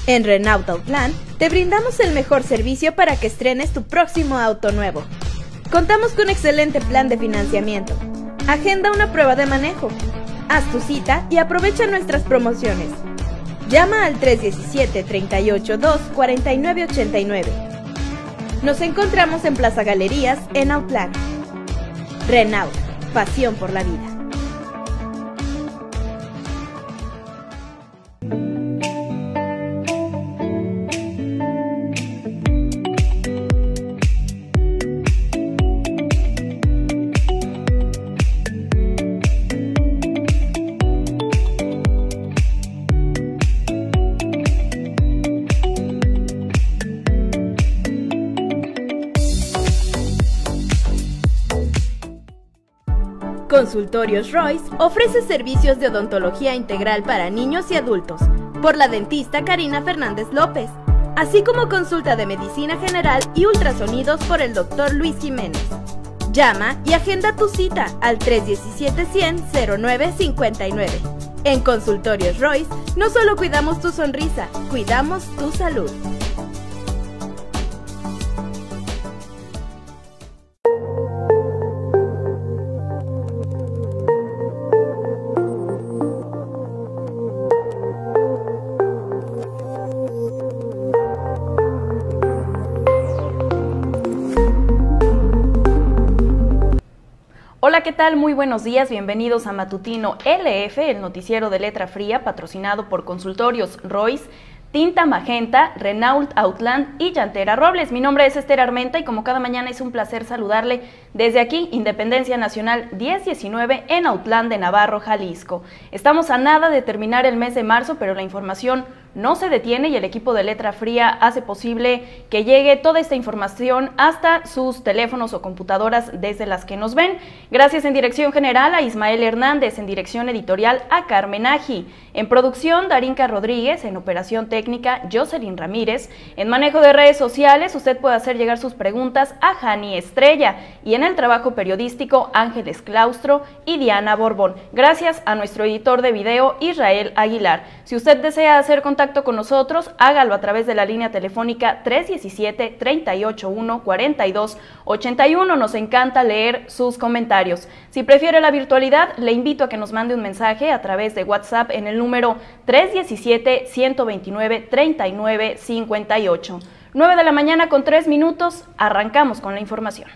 En Renault Outland te brindamos el mejor servicio para que estrenes tu próximo auto nuevo. Contamos con un excelente plan de financiamiento. Agenda una prueba de manejo. Haz tu cita y aprovecha nuestras promociones. Llama al 317-382-4989. Nos encontramos en Plaza Galerías, en Outland. Renault, pasión por la vida. Consultorios Royce ofrece servicios de odontología integral para niños y adultos por la dentista Karina Fernández López, así como consulta de medicina general y ultrasonidos por el Dr. Luis Jiménez. Llama y agenda tu cita al 317-100-0959. En Consultorios Royce no solo cuidamos tu sonrisa, cuidamos tu salud. Hola, ¿qué tal? Muy buenos días, bienvenidos a Matutino LF, el noticiero de letra fría patrocinado por Consultorios Royce, Tinta Magenta, Renault Outland y Llantera Robles. Mi nombre es Esther Armenta y como cada mañana es un placer saludarle desde aquí, Independencia Nacional 1019 en Outland de Navarro, Jalisco. Estamos a nada de terminar el mes de marzo, pero la información no se detiene y el equipo de Letra Fría hace posible que llegue toda esta información hasta sus teléfonos o computadoras desde las que nos ven. Gracias en dirección general a Ismael Hernández, en dirección editorial a Carmen Aji, en producción Darinka Rodríguez, en operación técnica Jocelyn Ramírez, en manejo de redes sociales usted puede hacer llegar sus preguntas a Jani Estrella y en el trabajo periodístico Ángeles Claustro y Diana Borbón. Gracias a nuestro editor de video Israel Aguilar. Si usted desea hacer contacto con nosotros, hágalo a través de la línea telefónica 317-381-4281. Nos encanta leer sus comentarios. Si prefiere la virtualidad, le invito a que nos mande un mensaje a través de WhatsApp en el número 317-129-3958. 9 de la mañana con 3 minutos, arrancamos con la información.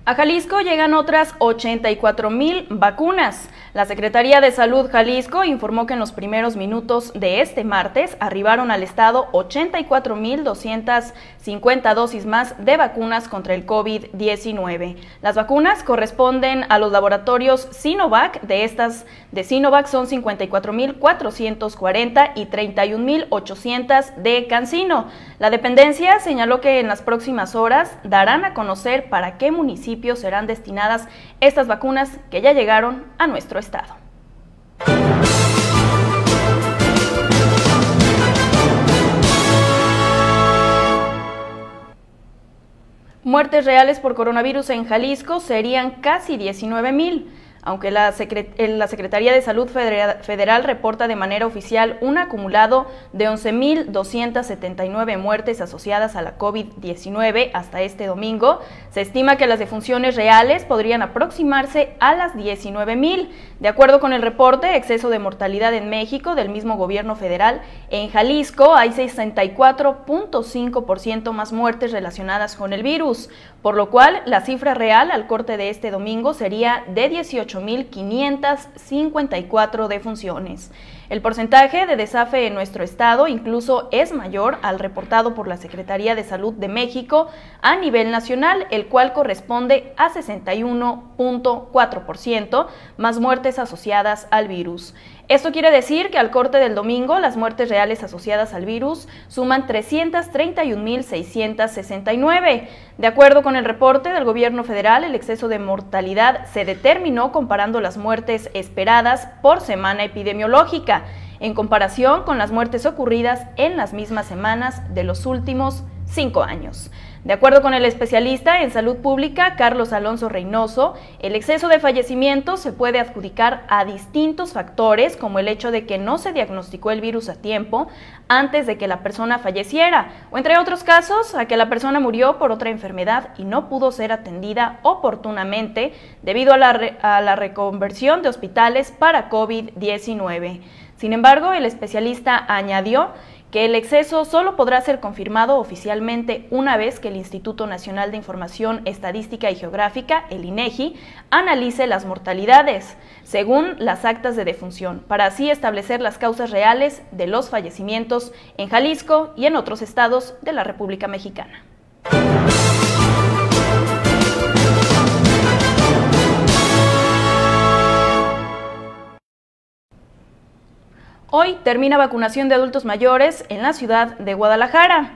A Jalisco llegan otras 84,000 vacunas. La Secretaría de Salud Jalisco informó que en los primeros minutos de este martes arribaron al estado 84,250 dosis más de vacunas contra el COVID-19. Las vacunas corresponden a los laboratorios Sinovac. De estas de Sinovac son 54,440 y 31,800 de CanSino. La dependencia señaló que en las próximas horas darán a conocer para qué municipios serán destinadas estas vacunas que ya llegaron a nuestro estado. Muertes reales por coronavirus en Jalisco serían casi 19,000. Aunque la Secretaría de Salud Federal reporta de manera oficial un acumulado de 11,279 muertes asociadas a la COVID-19 hasta este domingo, se estima que las defunciones reales podrían aproximarse a las 19,000. De acuerdo con el reporte Exceso de Mortalidad en México del mismo gobierno federal, en Jalisco hay 64,5% más muertes relacionadas con el virus, por lo cual la cifra real al corte de este domingo sería de 18,554 defunciones. El porcentaje de desafe en nuestro estado incluso es mayor al reportado por la Secretaría de Salud de México a nivel nacional, el cual corresponde a 61,4% más muertes asociadas al virus. Esto quiere decir que al corte del domingo las muertes reales asociadas al virus suman 331,669. De acuerdo con el reporte del gobierno federal, el exceso de mortalidad se determinó comparando las muertes esperadas por semana epidemiológica, en comparación con las muertes ocurridas en las mismas semanas de los últimos 5 años. De acuerdo con el especialista en salud pública Carlos Alonso Reynoso, el exceso de fallecimientos se puede adjudicar a distintos factores, como el hecho de que no se diagnosticó el virus a tiempo antes de que la persona falleciera, o entre otros casos, a que la persona murió por otra enfermedad y no pudo ser atendida oportunamente debido a la reconversión de hospitales para COVID-19. Sin embargo, el especialista añadió que el exceso solo podrá ser confirmado oficialmente una vez que el Instituto Nacional de Información Estadística y Geográfica, el INEGI, analice las mortalidades, según las actas de defunción, para así establecer las causas reales de los fallecimientos en Jalisco y en otros estados de la República Mexicana. Hoy termina vacunación de adultos mayores en la ciudad de Guadalajara.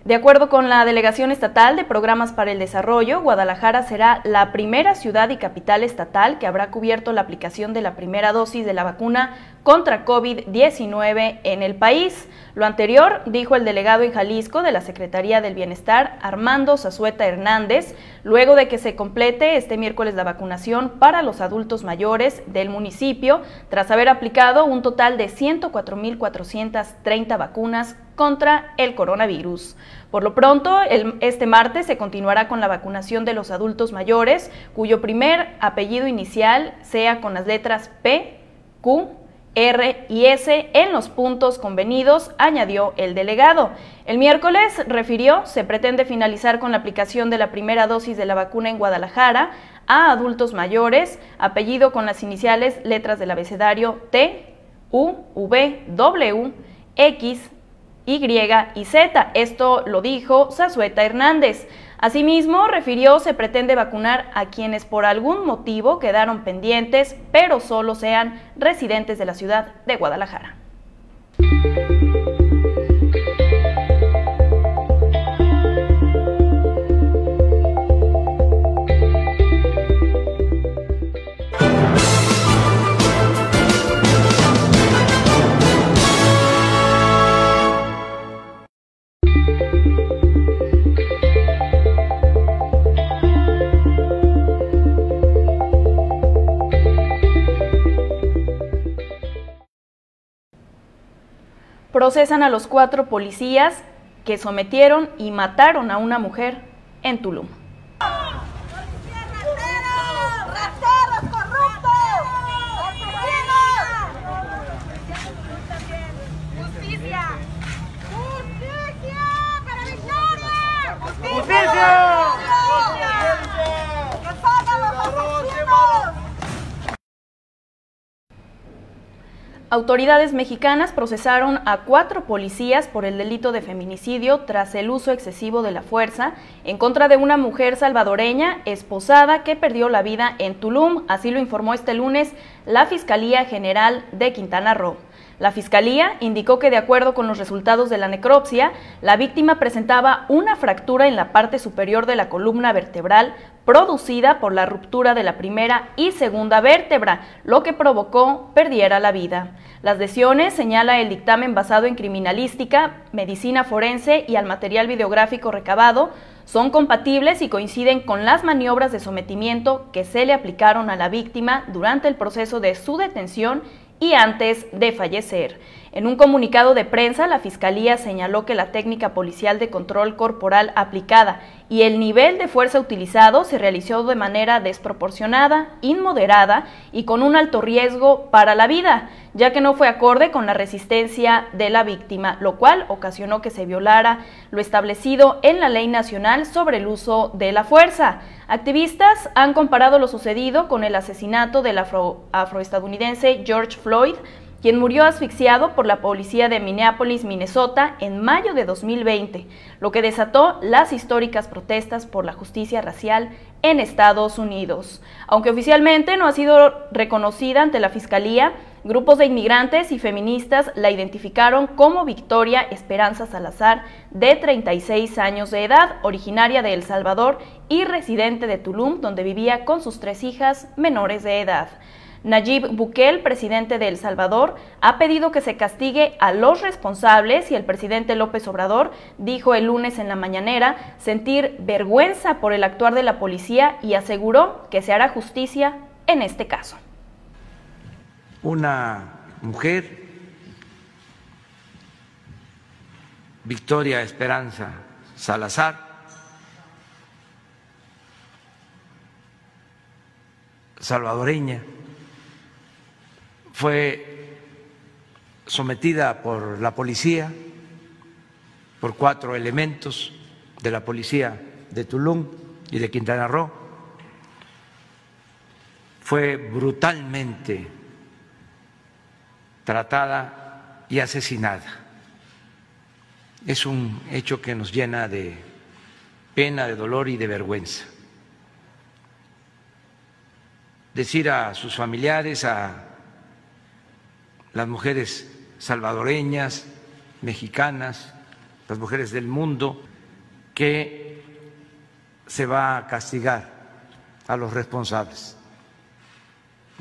De acuerdo con la Delegación Estatal de Programas para el Desarrollo, Guadalajara será la primera ciudad y capital estatal que habrá cubierto la aplicación de la primera dosis de la vacuna contra COVID-19 en el país. Lo anterior dijo el delegado en Jalisco de la Secretaría del Bienestar, Armando Zazueta Hernández, luego de que se complete este miércoles la vacunación para los adultos mayores del municipio, tras haber aplicado un total de 104.430 vacunas contra el coronavirus. Por lo pronto, este martes se continuará con la vacunación de los adultos mayores, cuyo primer apellido inicial sea con las letras P, Q, R y S en los puntos convenidos, añadió el delegado. El miércoles, refirió, se pretende finalizar con la aplicación de la primera dosis de la vacuna en Guadalajara a adultos mayores, apellido con las iniciales letras del abecedario T, U, V, W, X, Y y Z. Esto lo dijo Zazueta Hernández. Asimismo, refirió, se pretende vacunar a quienes por algún motivo quedaron pendientes, pero solo sean residentes de la ciudad de Guadalajara. Procesan a los 4 policías que sometieron y mataron a una mujer en Tulum. Autoridades mexicanas procesaron a 4 policías por el delito de feminicidio tras el uso excesivo de la fuerza en contra de una mujer salvadoreña esposada que perdió la vida en Tulum. Así lo informó este lunes la Fiscalía General de Quintana Roo. La Fiscalía indicó que de acuerdo con los resultados de la necropsia, la víctima presentaba una fractura en la parte superior de la columna vertebral producida por la ruptura de la primera y segunda vértebra, lo que provocó perdiera la vida. Las lesiones, señala el dictamen basado en criminalística, medicina forense y al material videográfico recabado, son compatibles y coinciden con las maniobras de sometimiento que se le aplicaron a la víctima durante el proceso de su detención y antes de fallecer. En un comunicado de prensa, la Fiscalía señaló que la técnica policial de control corporal aplicada y el nivel de fuerza utilizado se realizó de manera desproporcionada, inmoderada y con un alto riesgo para la vida, ya que no fue acorde con la resistencia de la víctima, lo cual ocasionó que se violara lo establecido en la Ley Nacional sobre el uso de la fuerza. Activistas han comparado lo sucedido con el asesinato del afroestadounidense George Floyd, quien murió asfixiado por la policía de Minneapolis, Minnesota, en mayo de 2020, lo que desató las históricas protestas por la justicia racial en Estados Unidos. Aunque oficialmente no ha sido reconocida ante la Fiscalía, grupos de inmigrantes y feministas la identificaron como Victoria Esperanza Salazar, de 36 años de edad, originaria de El Salvador y residente de Tulum, donde vivía con sus 3 hijas menores de edad. Nayib Bukele, presidente de El Salvador, ha pedido que se castigue a los responsables y el presidente López Obrador dijo el lunes en la mañanera sentir vergüenza por el actuar de la policía y aseguró que se hará justicia en este caso. Una mujer, Victoria Esperanza Salazar, salvadoreña, fue sometida por la policía, por 4 elementos de la policía de Tulum y de Quintana Roo. Fue brutalmente tratada y asesinada. Es un hecho que nos llena de pena, de dolor y de vergüenza. Decir a sus familiares, a las mujeres salvadoreñas, mexicanas, las mujeres del mundo, que se va a castigar a los responsables.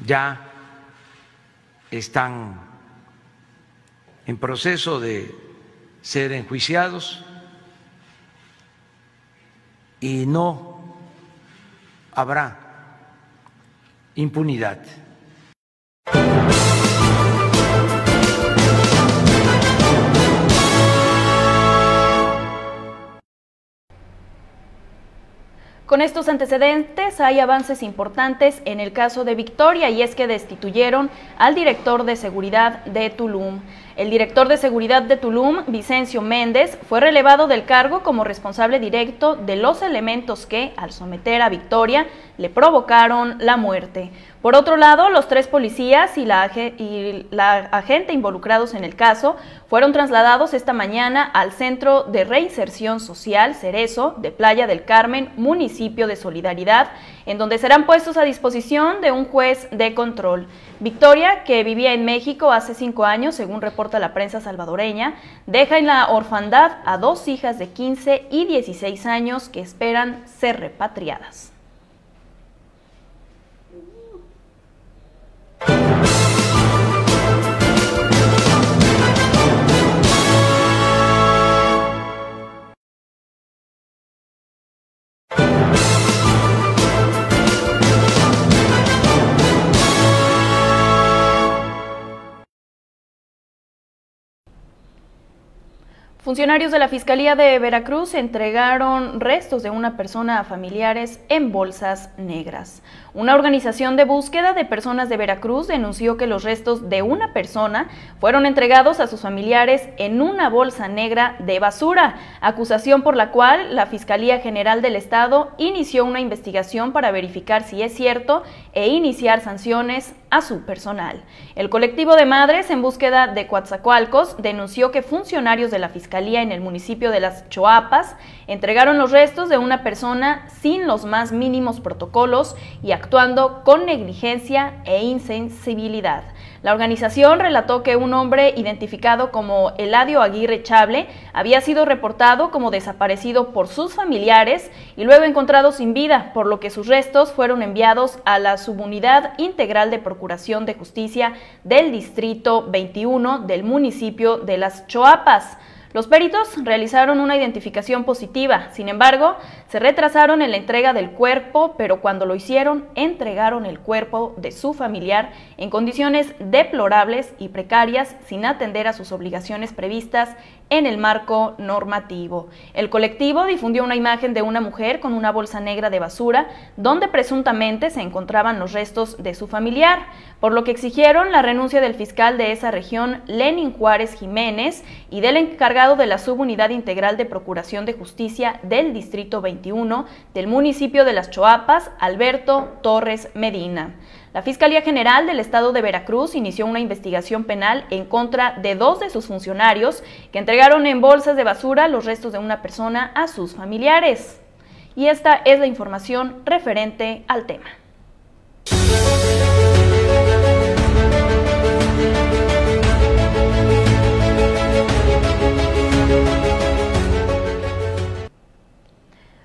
Ya están en proceso de ser enjuiciados y no habrá impunidad. Con estos antecedentes hay avances importantes en el caso de Victoria y es que destituyeron al director de seguridad de Tulum. El director de seguridad de Tulum, Vicencio Méndez, fue relevado del cargo como responsable directo de los elementos que, al someter a Victoria, le provocaron la muerte. Por otro lado, los 3 policías y la agente involucrados en el caso fueron trasladados esta mañana al Centro de Reinserción Social Cerezo de Playa del Carmen, municipio de Solidaridad, en donde serán puestos a disposición de un juez de control. Victoria, que vivía en México hace 5 años, según reporta la prensa salvadoreña, deja en la orfandad a 2 hijas de 15 y 16 años que esperan ser repatriadas. Funcionarios de la Fiscalía de Veracruz entregaron restos de una persona a familiares en bolsas negras. Una organización de búsqueda de personas de Veracruz denunció que los restos de una persona fueron entregados a sus familiares en una bolsa negra de basura, acusación por la cual la Fiscalía General del Estado inició una investigación para verificar si es cierto e iniciar sanciones a su personal. El colectivo de madres en búsqueda de Coatzacoalcos denunció que funcionarios de la Fiscalía en el municipio de Las Choapas entregaron los restos de una persona sin los más mínimos protocolos y actuando con negligencia e insensibilidad. La organización relató que un hombre identificado como Eladio Aguirre Chable había sido reportado como desaparecido por sus familiares y luego encontrado sin vida, por lo que sus restos fueron enviados a la Subunidad Integral de Procuración de Justicia del Distrito 21 del municipio de Las Choapas. Los peritos realizaron una identificación positiva, sin embargo, se retrasaron en la entrega del cuerpo, pero cuando lo hicieron, entregaron el cuerpo de su familiar en condiciones deplorables y precarias, sin atender a sus obligaciones previstas en el marco normativo. El colectivo difundió una imagen de una mujer con una bolsa negra de basura, donde presuntamente se encontraban los restos de su familiar, por lo que exigieron la renuncia del fiscal de esa región, Lenin Juárez Jiménez, y del encargado de la Subunidad Integral de Procuración de Justicia del Distrito 21 del municipio de Las Choapas, Alberto Torres Medina. La Fiscalía General del Estado de Veracruz inició una investigación penal en contra de 2 de sus funcionarios que entregaron en bolsas de basura los restos de una persona a sus familiares. Y esta es la información referente al tema.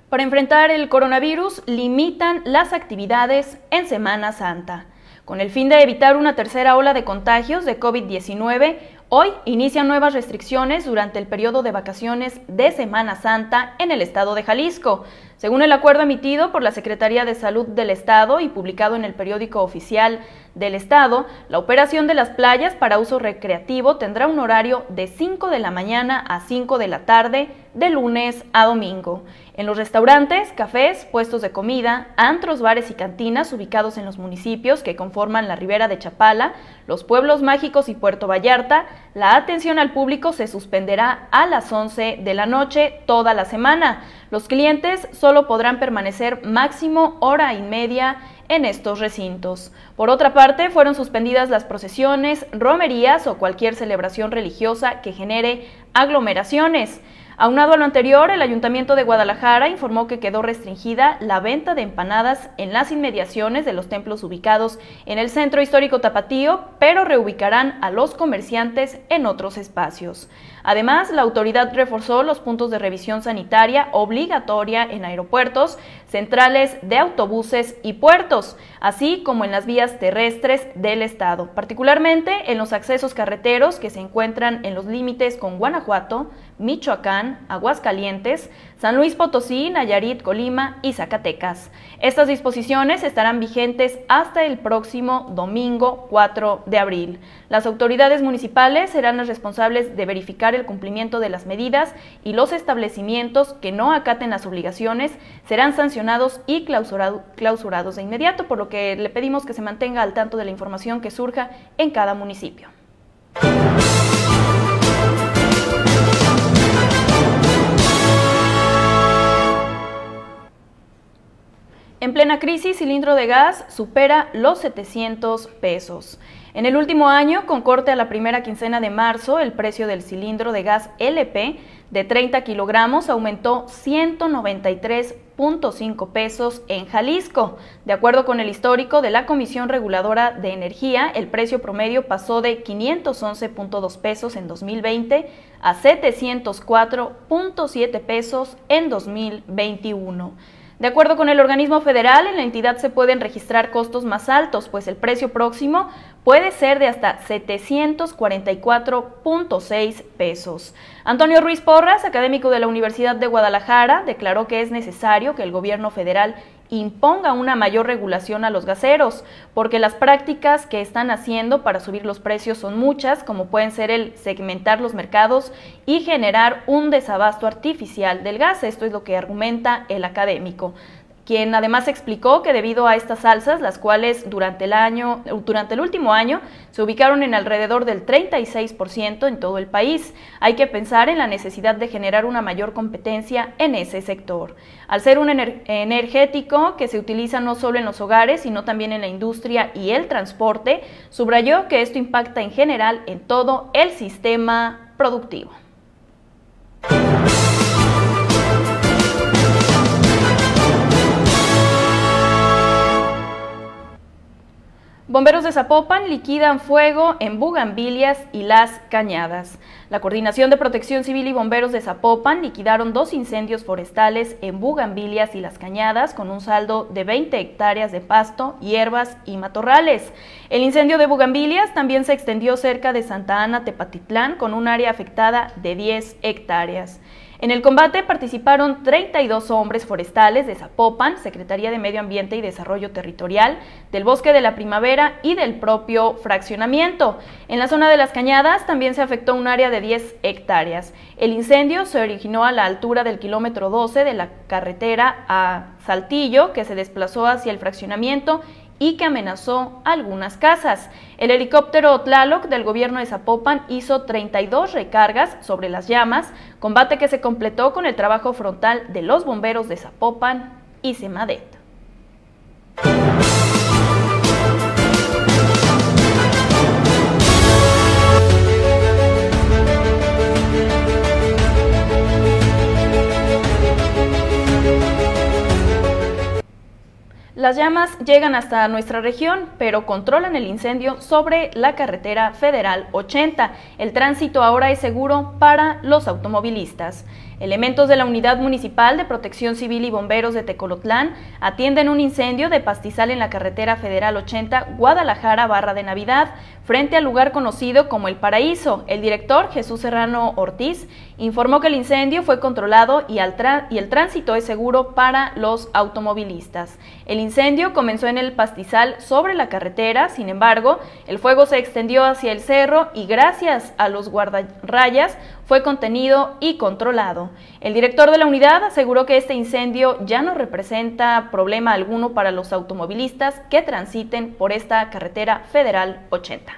Para enfrentar el coronavirus, limitan las actividades en Semana Santa. Con el fin de evitar una tercera ola de contagios de COVID-19, hoy inician nuevas restricciones durante el periodo de vacaciones de Semana Santa en el estado de Jalisco. Según el acuerdo emitido por la Secretaría de Salud del Estado y publicado en el periódico oficial del Estado, la operación de las playas para uso recreativo tendrá un horario de 5 de la mañana a 5 de la tarde, de lunes a domingo. En los restaurantes, cafés, puestos de comida, antros, bares y cantinas ubicados en los municipios que conforman la Ribera de Chapala, los Pueblos Mágicos y Puerto Vallarta, la atención al público se suspenderá a las 11 de la noche toda la semana. Los clientes solo podrán permanecer máximo hora y media en estos recintos. Por otra parte, fueron suspendidas las procesiones, romerías o cualquier celebración religiosa que genere aglomeraciones. Aunado a lo anterior, el Ayuntamiento de Guadalajara informó que quedó restringida la venta de empanadas en las inmediaciones de los templos ubicados en el Centro Histórico Tapatío, pero reubicarán a los comerciantes en otros espacios. Además, la autoridad reforzó los puntos de revisión sanitaria obligatoria en aeropuertos, centrales de autobuses y puertos, así como en las vías terrestres del estado, particularmente en los accesos carreteros que se encuentran en los límites con Guanajuato, Michoacán, Aguascalientes, San Luis Potosí, Nayarit, Colima y Zacatecas. Estas disposiciones estarán vigentes hasta el próximo domingo 4 de abril. Las autoridades municipales serán las responsables de verificar el cumplimiento de las medidas y los establecimientos que no acaten las obligaciones serán sancionados y clausurados de inmediato, por lo que le pedimos que se mantenga al tanto de la información que surja en cada municipio. En plena crisis, cilindro de gas supera los 700 pesos. En el último año, con corte a la primera quincena de marzo, el precio del cilindro de gas LP de 30 kilogramos aumentó 193.5 pesos en Jalisco. De acuerdo con el histórico de la Comisión Reguladora de Energía, el precio promedio pasó de 511.2 pesos en 2020 a 704.7 pesos en 2021. De acuerdo con el organismo federal, en la entidad se pueden registrar costos más altos, pues el precio próximo puede ser de hasta 744.6 pesos. Antonio Ruiz Porras, académico de la Universidad de Guadalajara, declaró que es necesario que el gobierno federal imponga una mayor regulación a los gaseros, porque las prácticas que están haciendo para subir los precios son muchas, como pueden ser el segmentar los mercados y generar un desabasto artificial del gas. Esto es lo que argumenta el académico, quien además explicó que debido a estas alzas, las cuales durante el último año se ubicaron en alrededor del 36% en todo el país, hay que pensar en la necesidad de generar una mayor competencia en ese sector. Al ser un energético que se utiliza no solo en los hogares, sino también en la industria y el transporte, subrayó que esto impacta en general en todo el sistema productivo. Bomberos de Zapopan liquidan fuego en Bugambilias y Las Cañadas. La Coordinación de Protección Civil y Bomberos de Zapopan liquidaron 2 incendios forestales en Bugambilias y Las Cañadas con un saldo de 20 hectáreas de pasto, hierbas y matorrales. El incendio de Bugambilias también se extendió cerca de Santa Ana, Tepatitlán, con un área afectada de 10 hectáreas. En el combate participaron 32 hombres forestales de Zapopan, Secretaría de Medio Ambiente y Desarrollo Territorial, del Bosque de la Primavera y del propio fraccionamiento. En la zona de Las Cañadas también se afectó un área de 10 hectáreas. El incendio se originó a la altura del kilómetro 12 de la carretera a Saltillo, que se desplazó hacia el fraccionamiento y que amenazó algunas casas. El helicóptero Tlaloc del gobierno de Zapopan hizo 32 recargas sobre las llamas, combate que se completó con el trabajo frontal de los bomberos de Zapopan y Semadet. Las llamas llegan hasta nuestra región, pero controlan el incendio sobre la carretera federal 80. El tránsito ahora es seguro para los automovilistas. Elementos de la Unidad Municipal de Protección Civil y Bomberos de Tecolotlán atienden un incendio de pastizal en la carretera federal 80 Guadalajara-Barra de Navidad, frente al lugar conocido como El Paraíso. El director, Jesús Serrano Ortiz, informó que el incendio fue controlado y el tránsito es seguro para los automovilistas. El incendio comenzó en el pastizal sobre la carretera, sin embargo, el fuego se extendió hacia el cerro y gracias a los guardarrayas fue contenido y controlado. El director de la unidad aseguró que este incendio ya no representa problema alguno para los automovilistas que transiten por esta carretera federal 80.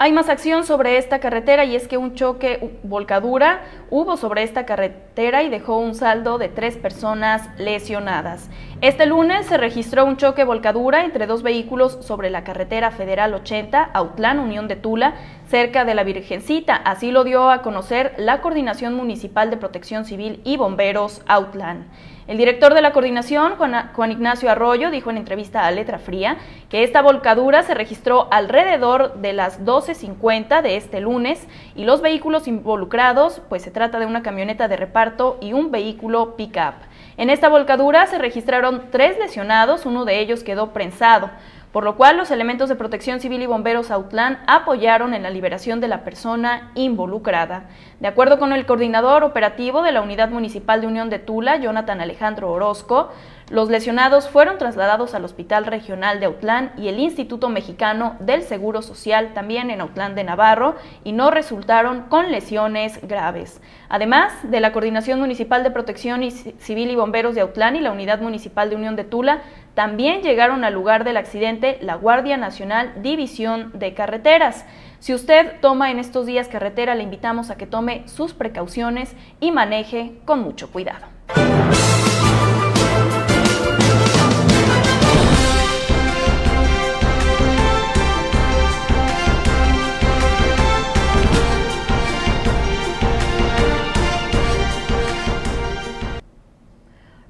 Hay más acción sobre esta carretera y es que un choque volcadura hubo sobre esta carretera y dejó un saldo de 3 personas lesionadas. Este lunes se registró un choque volcadura entre 2 vehículos sobre la carretera federal 80, Autlán, Unión de Tula, cerca de la Virgencita. Así lo dio a conocer la Coordinación Municipal de Protección Civil y Bomberos Autlán. El director de la coordinación, Juan Ignacio Arroyo, dijo en entrevista a Letra Fría que esta volcadura se registró alrededor de las 12:50 de este lunes y los vehículos involucrados, pues se trata de una camioneta de reparto y un vehículo pick-up. En esta volcadura se registraron 3 lesionados, uno de ellos quedó prensado, por lo cual los elementos de Protección Civil y Bomberos Autlán apoyaron en la liberación de la persona involucrada. De acuerdo con el coordinador operativo de la Unidad Municipal de Unión de Tula, Jonathan Alejandro Orozco, los lesionados fueron trasladados al Hospital Regional de Autlán y el Instituto Mexicano del Seguro Social, también en Autlán de Navarro, y no resultaron con lesiones graves. Además de la Coordinación Municipal de Protección Civil y Bomberos de Autlán y la Unidad Municipal de Unión de Tula, también llegaron al lugar del accidente la Guardia Nacional División de Carreteras. Si usted toma en estos días carretera, le invitamos a que tome sus precauciones y maneje con mucho cuidado.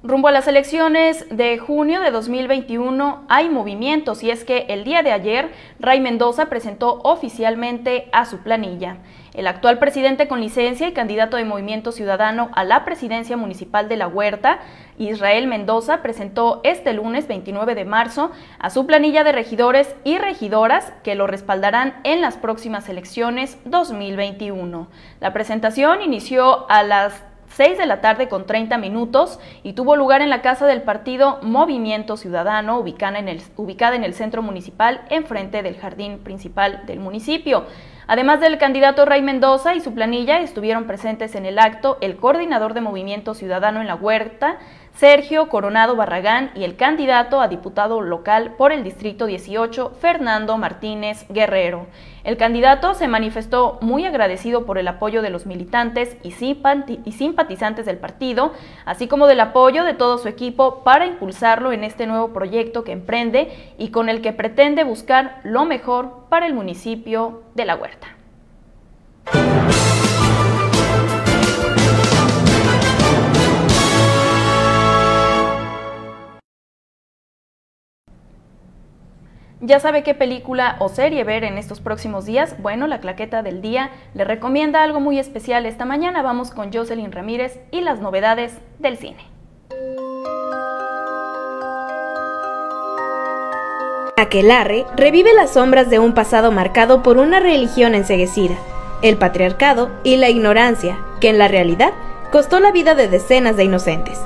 Rumbo a las elecciones de junio de 2021 hay movimientos y es que el día de ayer Ray Mendoza presentó oficialmente a su planilla. El actual presidente con licencia y candidato de Movimiento Ciudadano a la presidencia municipal de La Huerta, Israel Mendoza, presentó este lunes 29 de marzo a su planilla de regidores y regidoras que lo respaldarán en las próximas elecciones 2021. La presentación inició a las 6 de la tarde con 30 minutos y tuvo lugar en la casa del partido Movimiento Ciudadano, ubicada en el centro municipal, enfrente del jardín principal del municipio. Además del candidato Ray Mendoza y su planilla, estuvieron presentes en el acto el coordinador de Movimiento Ciudadano en La Huerta, Sergio Coronado Barragán, y el candidato a diputado local por el Distrito 18, Fernando Martínez Guerrero. El candidato se manifestó muy agradecido por el apoyo de los militantes y simpatizantes del partido, así como del apoyo de todo su equipo para impulsarlo en este nuevo proyecto que emprende y con el que pretende buscar lo mejor para el municipio de La Huerta. ¿Ya sabe qué película o serie ver en estos próximos días? Bueno, la Claqueta del Día le recomienda algo muy especial esta mañana. Vamos con Jocelyn Ramírez y las novedades del cine. Aquelarre revive las sombras de un pasado marcado por una religión enceguecida, el patriarcado y la ignorancia, que en la realidad costó la vida de decenas de inocentes.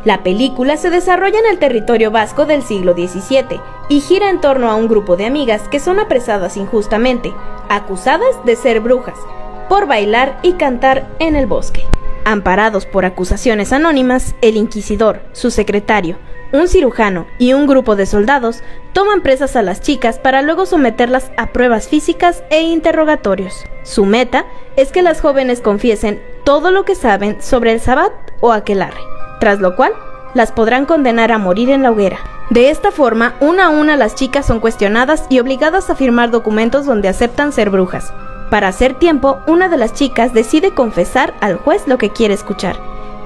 La película se desarrolla en el territorio vasco del siglo XVII y gira en torno a un grupo de amigas que son apresadas injustamente, acusadas de ser brujas, por bailar y cantar en el bosque. Amparados por acusaciones anónimas, el inquisidor, su secretario, un cirujano y un grupo de soldados toman presas a las chicas para luego someterlas a pruebas físicas e interrogatorios. Su meta es que las jóvenes confiesen todo lo que saben sobre el Sabbat o Aquelarre, tras lo cual las podrán condenar a morir en la hoguera. De esta forma, una a una las chicas son cuestionadas y obligadas a firmar documentos donde aceptan ser brujas. Para hacer tiempo, una de las chicas decide confesar al juez lo que quiere escuchar,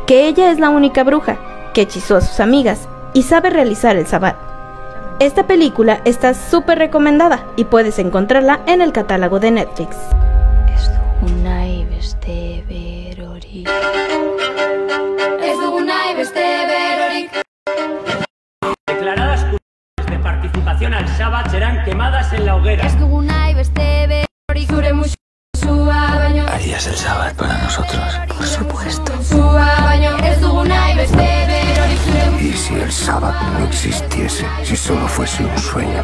que ella es la única bruja, que hechizó a sus amigas y sabe realizar el sabbat. Esta película está súper recomendada y puedes encontrarla en el catálogo de Netflix. Declaradas culpables de participación al Shabbat serán quemadas en la hoguera. ¿Harías el Shabbat para nosotros? Por supuesto. ¿Y si el Shabbat no existiese? Si solo fuese un sueño.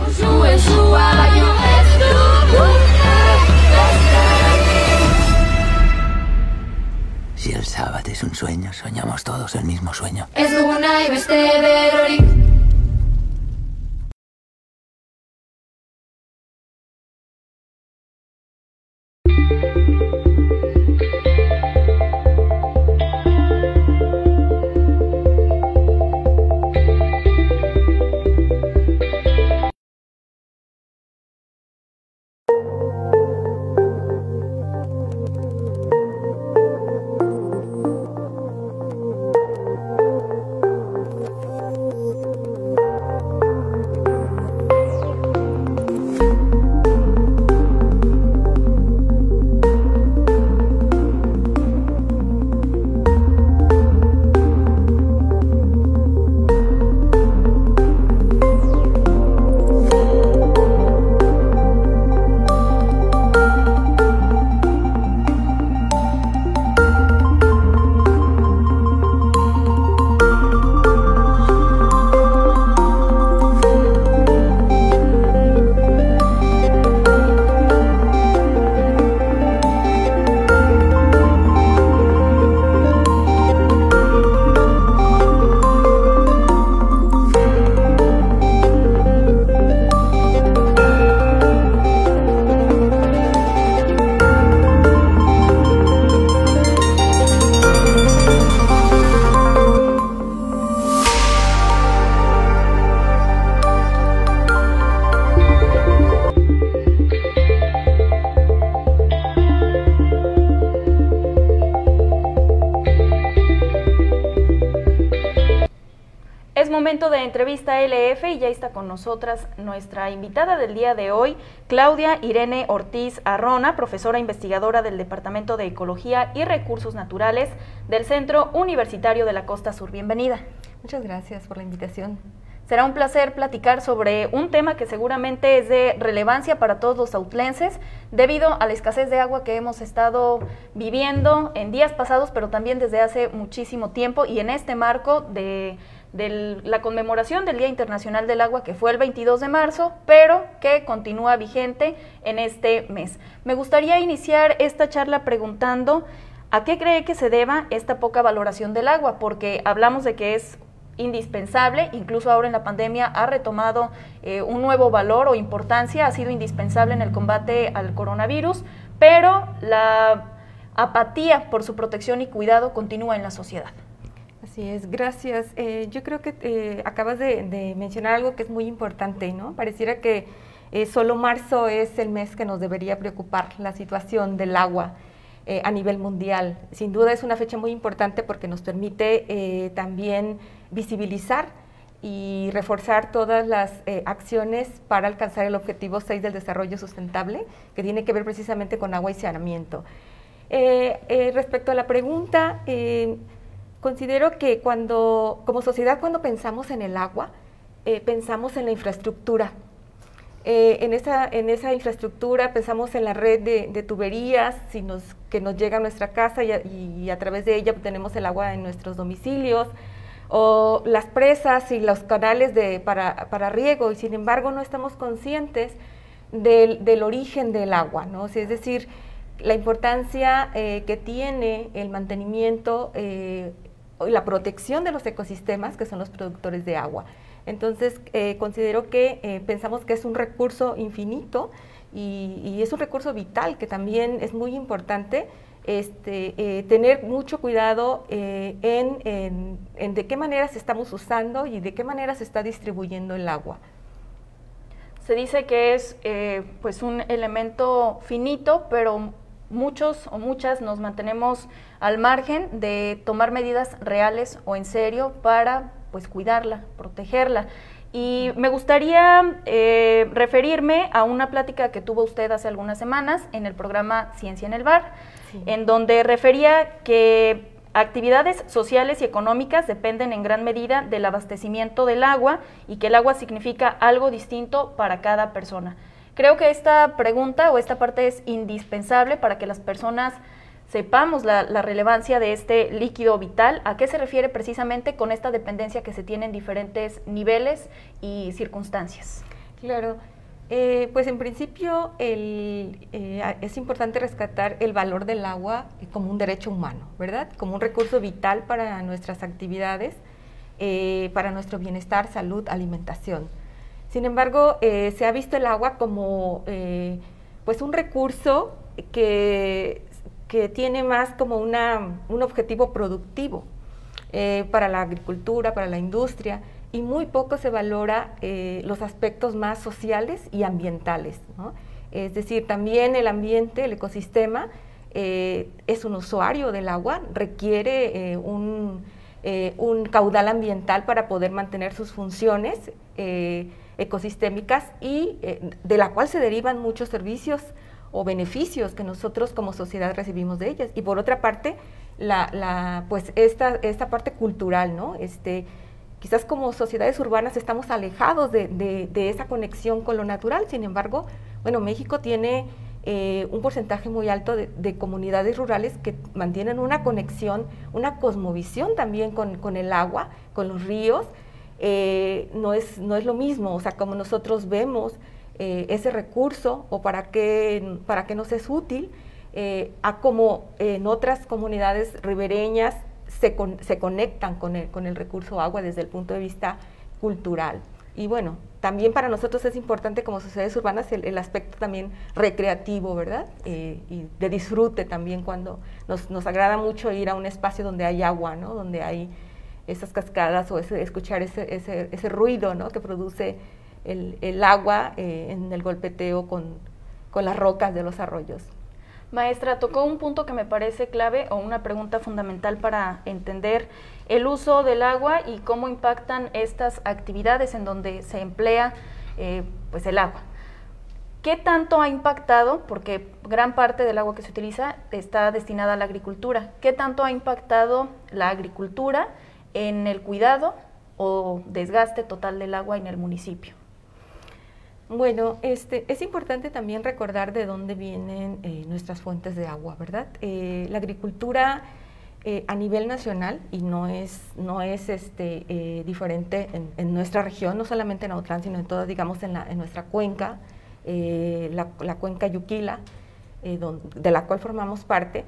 Si el Shabbat es un sueño, soñamos todos el mismo sueño. Es momento de entrevista LF y ya está con nosotras nuestra invitada del día de hoy, Claudia Irene Ortiz Arrona, profesora investigadora del Departamento de Ecología y Recursos Naturales del Centro Universitario de la Costa Sur. Bienvenida. Muchas gracias por la invitación. Será un placer platicar sobre un tema que seguramente es de relevancia para todos los autlenses debido a la escasez de agua que hemos estado viviendo en días pasados, pero también desde hace muchísimo tiempo, y en este marco de la conmemoración del Día Internacional del Agua, que fue el 22 de marzo, pero que continúa vigente en este mes. Me gustaría iniciar esta charla preguntando ¿a qué cree que se deba esta poca valoración del agua? Porque hablamos de que es indispensable, incluso ahora en la pandemia ha retomado un nuevo valor o importancia, ha sido indispensable en el combate al coronavirus, pero la apatía por su protección y cuidado continúa en la sociedad. Así es, gracias. Yo creo que acabas de mencionar algo que es muy importante, ¿no? Pareciera que solo marzo es el mes que nos debería preocupar la situación del agua a nivel mundial. Sin duda es una fecha muy importante porque nos permite también visibilizar y reforzar todas las acciones para alcanzar el objetivo 6 del desarrollo sustentable, que tiene que ver precisamente con agua y saneamiento. Respecto a la pregunta, considero que como sociedad, cuando pensamos en el agua, pensamos en la infraestructura. En esa infraestructura pensamos en la red de tuberías que nos llega a nuestra casa y a través de ella obtenemos el agua en nuestros domicilios, o las presas y los canales para riego, y sin embargo no estamos conscientes del origen del agua, ¿no? Es decir, la importancia que tiene el mantenimiento la protección de los ecosistemas, que son los productores de agua. Entonces, considero que pensamos que es un recurso infinito y es un recurso vital, que también es muy importante tener mucho cuidado en de qué manera se estamos usando y de qué manera se está distribuyendo el agua. Se dice que es pues un elemento finito, pero muchos o muchas nos mantenemos al margen de tomar medidas reales o en serio para pues cuidarla, protegerla. Y me gustaría referirme a una plática que tuvo usted hace algunas semanas en el programa Ciencia en el Bar, sí, en donde refería que actividades sociales y económicas dependen en gran medida del abastecimiento del agua y que el agua significa algo distinto para cada persona. Creo que esta pregunta o esta parte es indispensable para que las personas sepamos la relevancia de este líquido vital. ¿A qué se refiere precisamente con esta dependencia que se tiene en diferentes niveles y circunstancias? Claro, pues en principio es importante rescatar el valor del agua como un derecho humano, ¿verdad? Como un recurso vital para nuestras actividades, para nuestro bienestar, salud, alimentación. Sin embargo, se ha visto el agua como pues un recurso que tiene más como un objetivo productivo para la agricultura, para la industria, y muy poco se valora los aspectos más sociales y ambientales, ¿no? Es decir, también el ambiente, el ecosistema, es un usuario del agua, requiere un caudal ambiental para poder mantener sus funciones ecosistémicas y de la cual se derivan muchos servicios o beneficios que nosotros como sociedad recibimos de ellas. Y por otra parte, pues esta parte cultural, ¿no? Quizás como sociedades urbanas estamos alejados de esa conexión con lo natural. Sin embargo, bueno, México tiene un porcentaje muy alto de comunidades rurales que mantienen una conexión, una cosmovisión también con el agua, con los ríos. No es lo mismo, o sea, como nosotros vemos ese recurso o para qué nos es útil, a como en otras comunidades ribereñas se conectan con el recurso agua desde el punto de vista cultural. Y bueno, también para nosotros es importante como sociedades urbanas el aspecto también recreativo, ¿verdad? Y de disfrute también, cuando nos agrada mucho ir a un espacio donde hay agua, ¿no? Donde hay esas cascadas o escuchar ese ruido, ¿no? Que produce el agua en el golpeteo con las rocas de los arroyos. Maestra, tocó un punto que me parece clave o una pregunta fundamental para entender el uso del agua y cómo impactan estas actividades en donde se emplea pues el agua. ¿Qué tanto ha impactado? Porque gran parte del agua que se utiliza está destinada a la agricultura. ¿Qué tanto ha impactado la agricultura en el cuidado o desgaste total del agua en el municipio? Bueno, es importante también recordar de dónde vienen nuestras fuentes de agua, ¿verdad? La agricultura a nivel nacional, y no es diferente en nuestra región, no solamente en Autlán, sino en toda, digamos, en nuestra cuenca, la cuenca Yuquila, de la cual formamos parte.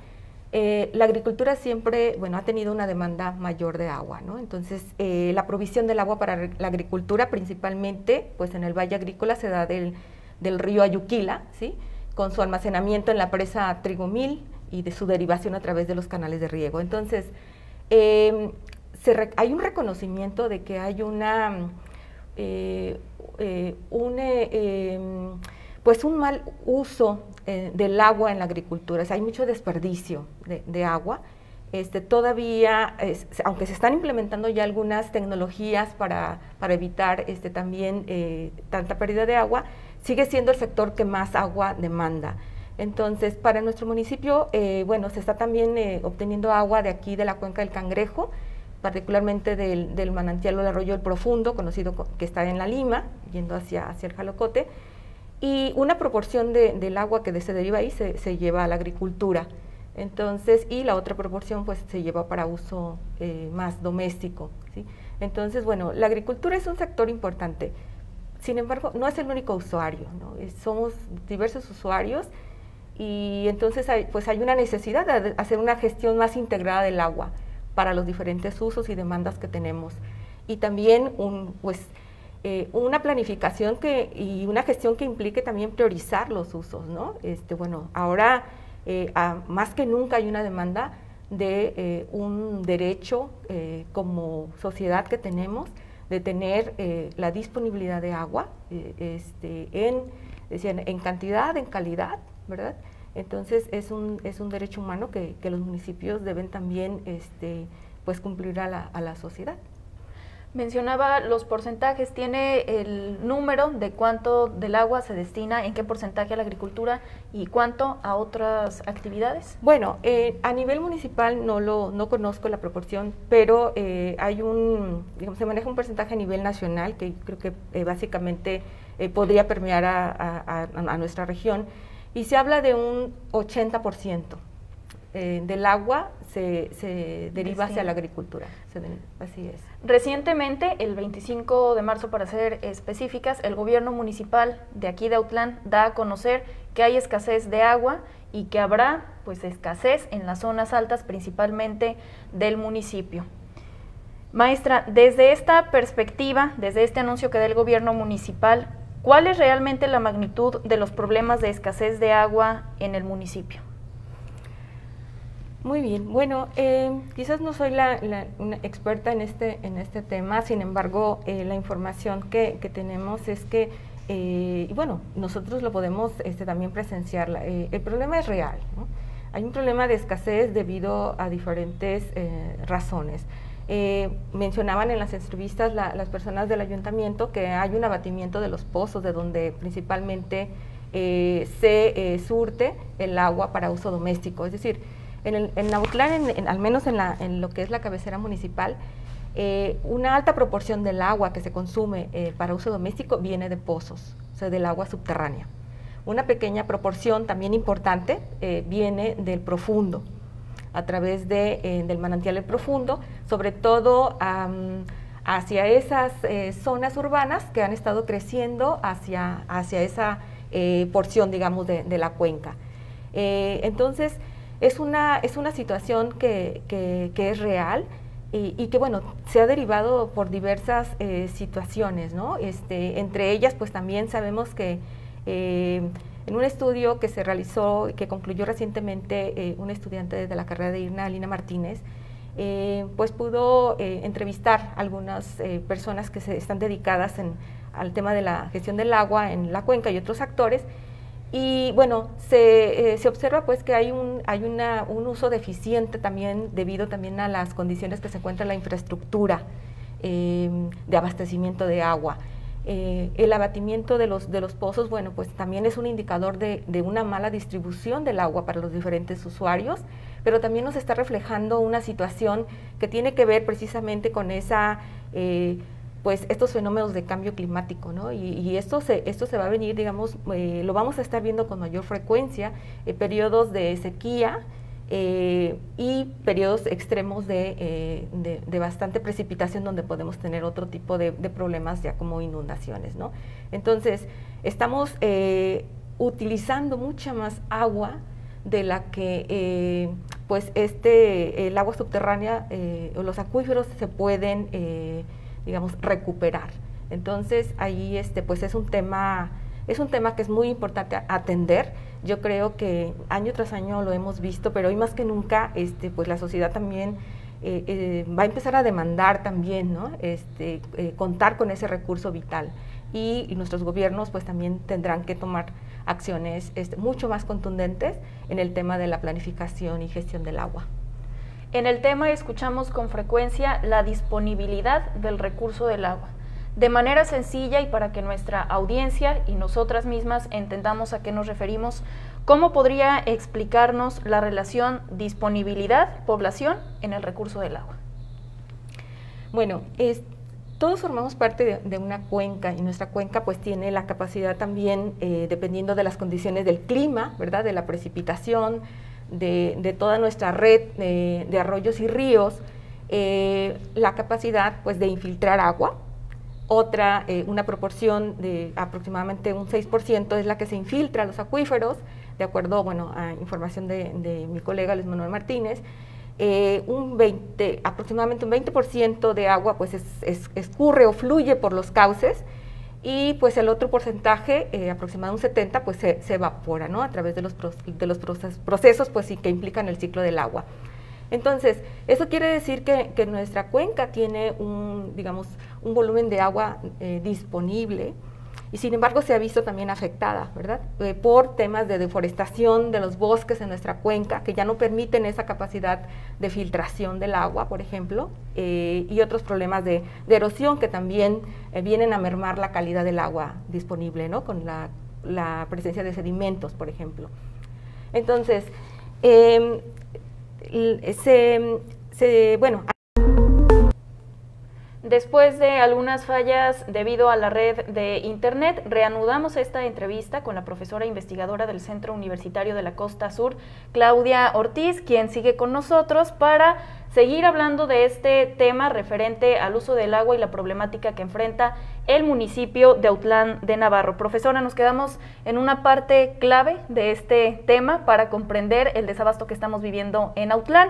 La agricultura siempre, bueno, ha tenido una demanda mayor de agua, ¿no? Entonces, la provisión del agua para la agricultura, principalmente, pues en el Valle Agrícola se da del río Ayuquila, ¿sí? Con su almacenamiento en la presa Trigomil y de su derivación a través de los canales de riego. Entonces, hay un reconocimiento de que hay pues un mal uso del agua en la agricultura. O sea, hay mucho desperdicio de agua. Todavía, aunque se están implementando ya algunas tecnologías para evitar también tanta pérdida de agua, sigue siendo el sector que más agua demanda. Entonces, para nuestro municipio, bueno, se está también obteniendo agua de aquí, de la cuenca del Cangrejo, particularmente del manantial o el arroyo El Profundo, conocido que está en La Lima, yendo hacia el Jalocote, y una proporción del agua que se deriva ahí se lleva a la agricultura. Entonces, y la otra proporción pues se lleva para uso más doméstico, ¿sí? Entonces, bueno, la agricultura es un sector importante. Sin embargo, no es el único usuario, ¿no? Somos diversos usuarios, y entonces hay una necesidad de hacer una gestión más integrada del agua para los diferentes usos y demandas que tenemos. Y también una planificación y una gestión que implique también priorizar los usos, ¿no? Bueno, ahora más que nunca hay una demanda de un derecho como sociedad que tenemos de tener la disponibilidad de agua en cantidad, en calidad, ¿verdad? Entonces es un derecho humano que los municipios deben también pues cumplir a la sociedad. Mencionaba los porcentajes, ¿tiene el número de cuánto del agua se destina, en qué porcentaje a la agricultura y cuánto a otras actividades? Bueno, a nivel municipal no conozco la proporción, pero hay se maneja un porcentaje a nivel nacional que creo que básicamente podría permear a nuestra región, y se habla de un 80% del agua se deriva hacia la agricultura. Así es. Recientemente, el 25 de marzo para ser específicas, el gobierno municipal de aquí de Autlán da a conocer que hay escasez de agua y que habrá pues escasez en las zonas altas, principalmente del municipio. Maestra, desde esta perspectiva, desde este anuncio que da el gobierno municipal, ¿cuál es realmente la magnitud de los problemas de escasez de agua en el municipio? Muy bien, bueno, quizás no soy una experta en este tema, sin embargo, la información que tenemos es que, y bueno, nosotros lo podemos también presenciar, el problema es real, ¿no? Hay un problema de escasez debido a diferentes razones. Mencionaban en las entrevistas las personas del ayuntamiento que hay un abatimiento de los pozos, de donde principalmente se surte el agua para uso doméstico, es decir, en Autlán, al menos en lo que es la cabecera municipal, una alta proporción del agua que se consume para uso doméstico viene de pozos, o sea, del agua subterránea. Una pequeña proporción, también importante, viene del profundo, a través del manantial del profundo, sobre todo hacia esas zonas urbanas que han estado creciendo hacia esa porción, digamos, de la cuenca. Entonces, es una situación que es real y que, bueno, se ha derivado por diversas situaciones, ¿no? Entre ellas, pues también sabemos que en un estudio que se realizó, que concluyó recientemente un estudiante de la carrera de IRNA, Lina Martínez, pues pudo entrevistar a algunas personas que se están dedicadas al tema de la gestión del agua en la cuenca y otros actores. Y bueno, se observa pues que hay un uso deficiente también debido también a las condiciones que se encuentra en la infraestructura de abastecimiento de agua. El abatimiento de los pozos, bueno, pues también es un indicador de una mala distribución del agua para los diferentes usuarios, pero también nos está reflejando una situación que tiene que ver precisamente con esa pues estos fenómenos de cambio climático, ¿no? Y esto se va a venir, digamos, lo vamos a estar viendo con mayor frecuencia, periodos de sequía y periodos extremos de bastante precipitación, donde podemos tener otro tipo de problemas ya como inundaciones, ¿no? Entonces, estamos utilizando mucha más agua de la que pues el agua subterránea o los acuíferos se pueden digamos, recuperar. Entonces, ahí pues es un tema que es muy importante atender. Yo creo que año tras año lo hemos visto, pero hoy más que nunca, pues la sociedad también va a empezar a demandar también, ¿no? Contar con ese recurso vital. Y nuestros gobiernos pues también tendrán que tomar acciones mucho más contundentes en el tema de la planificación y gestión del agua. En el tema escuchamos con frecuencia la disponibilidad del recurso del agua. De manera sencilla y para que nuestra audiencia y nosotras mismas entendamos a qué nos referimos, ¿cómo podría explicarnos la relación disponibilidad-población en el recurso del agua? Bueno, todos formamos parte de una cuenca y nuestra cuenca pues tiene la capacidad también, dependiendo de las condiciones del clima, ¿verdad?, de la precipitación, de toda nuestra red de arroyos y ríos, la capacidad pues de infiltrar agua. Una proporción de aproximadamente un 6% es la que se infiltra a los acuíferos, de acuerdo, bueno, a información de mi colega Luis Manuel Martínez. Aproximadamente un 20% de agua pues escurre o fluye por los cauces, y pues el otro porcentaje, aproximadamente un 70%, pues se evapora, ¿no?, a través de los procesos pues sí, que implican el ciclo del agua. Entonces, eso quiere decir que nuestra cuenca tiene digamos, un volumen de agua disponible, y sin embargo se ha visto también afectada, ¿verdad? Por temas de deforestación de los bosques en nuestra cuenca, que ya no permiten esa capacidad de filtración del agua, por ejemplo, y otros problemas de erosión que también vienen a mermar la calidad del agua disponible, ¿no? Con la presencia de sedimentos, por ejemplo. Entonces, bueno, después de algunas fallas debido a la red de internet, reanudamos esta entrevista con la profesora investigadora del Centro Universitario de la Costa Sur, Claudia Ortiz, quien sigue con nosotros para seguir hablando de este tema referente al uso del agua y la problemática que enfrenta el municipio de Autlán de Navarro. Profesora, nos quedamos en una parte clave de este tema para comprender el desabasto que estamos viviendo en Autlán.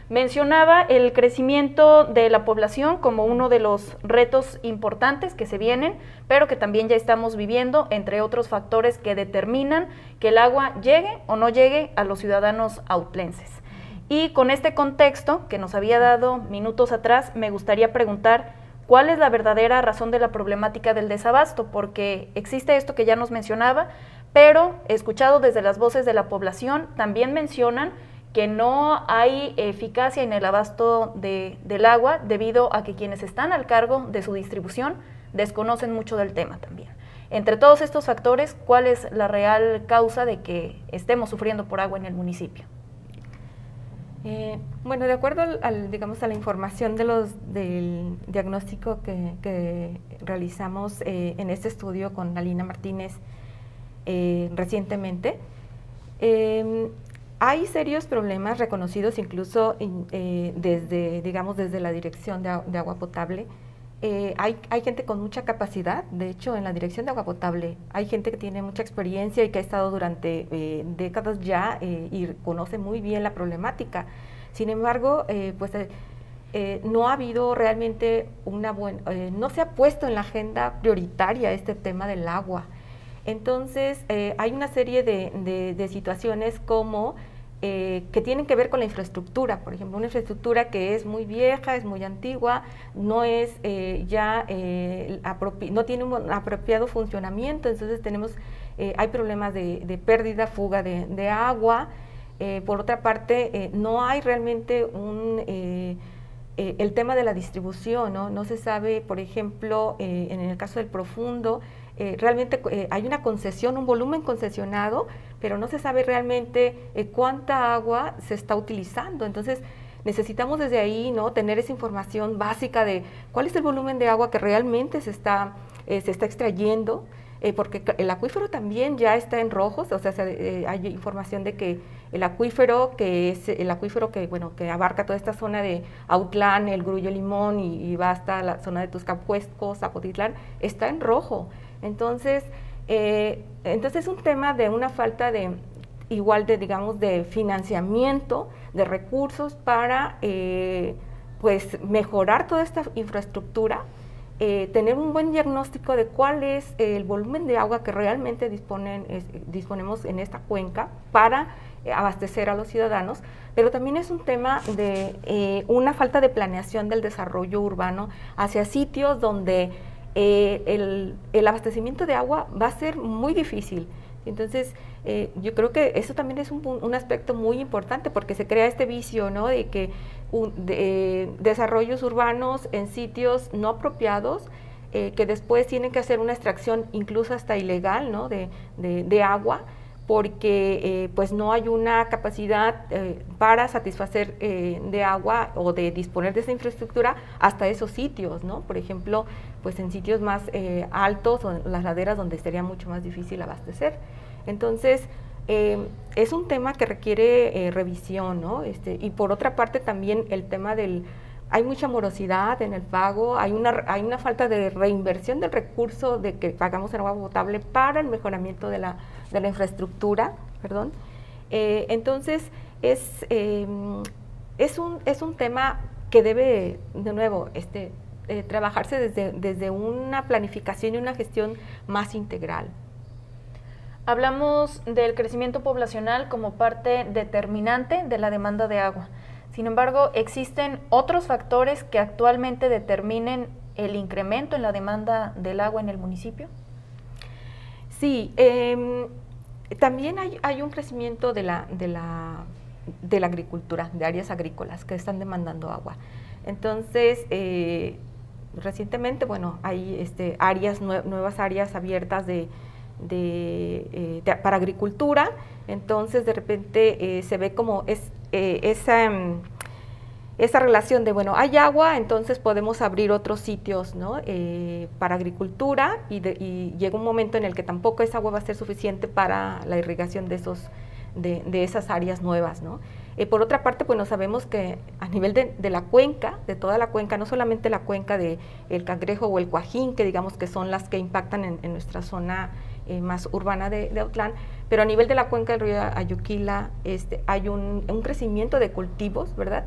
Mencionaba el crecimiento de la población como uno de los retos importantes que se vienen, pero que también ya estamos viviendo, entre otros factores que determinan que el agua llegue o no llegue a los ciudadanos autlenses. Y con este contexto que nos había dado minutos atrás, me gustaría preguntar cuál es la verdadera razón de la problemática del desabasto, porque existe esto que ya nos mencionaba, pero escuchado desde las voces de la población, también mencionan que no hay eficacia en el abasto del agua debido a que quienes están al cargo de su distribución desconocen mucho del tema también. Entre todos estos factores, ¿cuál es la real causa de que estemos sufriendo por agua en el municipio? Bueno, de acuerdo digamos, a la información del diagnóstico que realizamos en este estudio con Alina Martínez recientemente, hay serios problemas reconocidos incluso desde la Dirección de Agua Potable. Hay gente con mucha capacidad, de hecho en la Dirección de Agua Potable hay gente que tiene mucha experiencia y que ha estado durante décadas ya y conoce muy bien la problemática. Sin embargo, no ha habido realmente no se ha puesto en la agenda prioritaria este tema del agua. Entonces, hay una serie de situaciones como que tienen que ver con la infraestructura, por ejemplo, una infraestructura que es muy vieja, es muy antigua, no es no tiene un apropiado funcionamiento, entonces hay problemas de pérdida, fuga de agua. Por otra parte, no hay realmente el tema de la distribución, ¿no? No se sabe, por ejemplo, en el caso del profundo, realmente hay una concesión, un volumen concesionado, pero no se sabe realmente cuánta agua se está utilizando. Entonces, necesitamos desde ahí, ¿no?, tener esa información básica de cuál es el volumen de agua que realmente se está extrayendo, porque el acuífero también ya está en rojos, o sea, hay información de que el acuífero, que es el acuífero que abarca toda esta zona de Autlán, el Grullo Limón y va hasta la zona de Tuzcapuesco, Zapotitlán, está en rojo. Entonces es un tema de una falta digamos, de financiamiento, de recursos para mejorar toda esta infraestructura, tener un buen diagnóstico de cuál es el volumen de agua que realmente disponemos en esta cuenca para abastecer a los ciudadanos, pero también es un tema de una falta de planeación del desarrollo urbano hacia sitios donde el abastecimiento de agua va a ser muy difícil. Entonces, yo creo que eso también es un aspecto muy importante, porque se crea este vicio, ¿no?, de que desarrollos urbanos en sitios no apropiados, que después tienen que hacer una extracción incluso hasta ilegal, ¿no?, de agua, porque pues no hay una capacidad para satisfacer de agua o de disponer de esa infraestructura hasta esos sitios, ¿no? Por ejemplo, pues en sitios más altos o en las laderas donde sería mucho más difícil abastecer. Entonces, es un tema que requiere revisión, ¿no? Y por otra parte también el tema hay mucha morosidad en el pago, hay una falta de reinversión del recurso de que pagamos en agua potable para el mejoramiento de la infraestructura, perdón. Entonces, es un tema que debe, de nuevo, trabajarse desde una planificación y una gestión más integral. Hablamos del crecimiento poblacional como parte determinante de la demanda de agua. Sin embargo, existen otros factores que actualmente determinen el incremento en la demanda del agua en el municipio? Sí, también hay un crecimiento de la agricultura, de áreas agrícolas que están demandando agua. Entonces, recientemente, bueno, hay nuevas áreas abiertas para agricultura. Entonces, de repente se ve como esa relación de, bueno, hay agua, entonces podemos abrir otros sitios, ¿no? Para agricultura, y llega un momento en el que tampoco esa agua va a ser suficiente para la irrigación de esas áreas nuevas, ¿no? Por otra parte, pues sabemos que a nivel de la cuenca, de toda la cuenca, no solamente la cuenca del Cangrejo o el Cuajín, que digamos que son las que impactan en nuestra zona más urbana de Autlán, pero a nivel de la cuenca del río Ayuquila hay un crecimiento de cultivos, ¿verdad?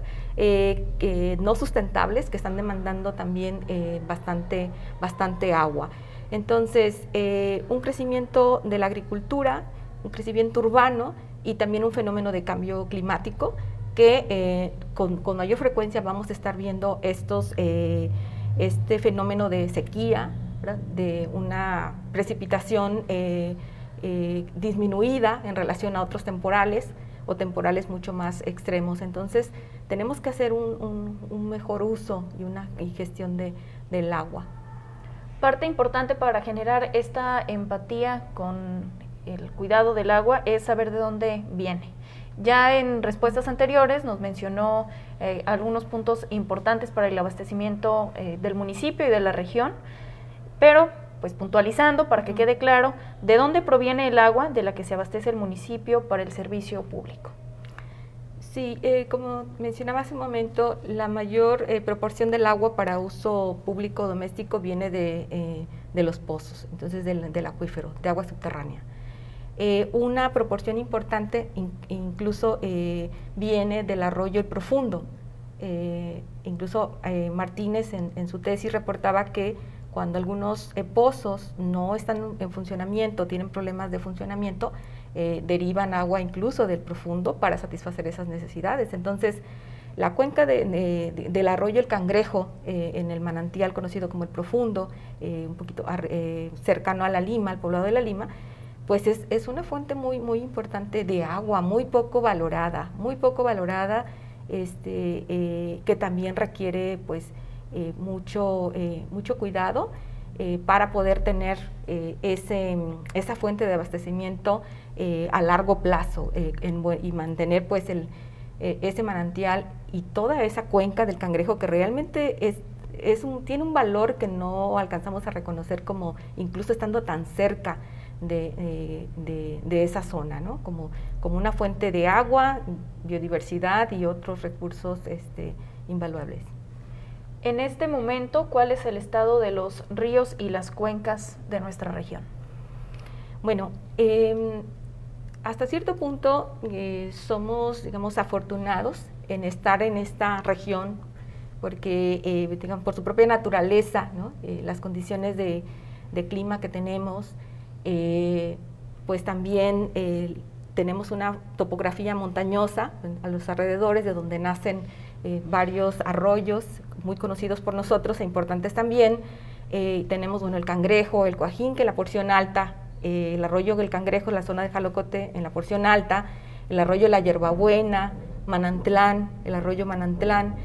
No sustentables, que están demandando también bastante agua. Entonces, un crecimiento de la agricultura, un crecimiento urbano y también un fenómeno de cambio climático que con mayor frecuencia vamos a estar viendo este fenómeno de sequía, ¿verdad? De una precipitación disminuida en relación a otros temporales o temporales mucho más extremos. Entonces tenemos que hacer un mejor uso y gestión del agua. Parte importante para generar esta empatía con el cuidado del agua es saber de dónde viene. Ya en respuestas anteriores nos mencionó algunos puntos importantes para el abastecimiento del municipio y de la región, pero pues puntualizando para que quede claro, ¿de dónde proviene el agua de la que se abastece el municipio para el servicio público? Sí, como mencionaba hace un momento, la mayor proporción del agua para uso público doméstico viene de los pozos, entonces del acuífero, de agua subterránea. Una proporción importante incluso viene del arroyo El Profundo. Incluso Martínez en su tesis reportaba que cuando algunos pozos no están en funcionamiento, tienen problemas de funcionamiento, derivan agua incluso del profundo para satisfacer esas necesidades. Entonces, la cuenca del arroyo El Cangrejo, en el manantial conocido como El Profundo, un poquito cercano a La Lima, al poblado de La Lima, pues es una fuente muy importante de agua, muy poco valorada, que también requiere pues mucho cuidado para poder tener esa fuente de abastecimiento a largo plazo y mantener pues ese manantial y toda esa cuenca del Cangrejo, que realmente tiene un valor que no alcanzamos a reconocer, como incluso estando tan cerca de esa zona, ¿no? Como una fuente de agua, biodiversidad y otros recursos invaluables. En este momento, ¿cuál es el estado de los ríos y las cuencas de nuestra región? Bueno, hasta cierto punto somos, digamos, afortunados en estar en esta región, porque digamos, por su propia naturaleza, ¿no? Las condiciones de clima que tenemos, pues también tenemos una topografía montañosa a los alrededores, de donde nacen varios arroyos muy conocidos por nosotros e importantes también. Tenemos el Cangrejo, el Cuajín, que en la porción alta, el arroyo del Cangrejo en la zona de Jalocote en la porción alta, el arroyo La Hierbabuena, Manantlán, el arroyo Manantlán.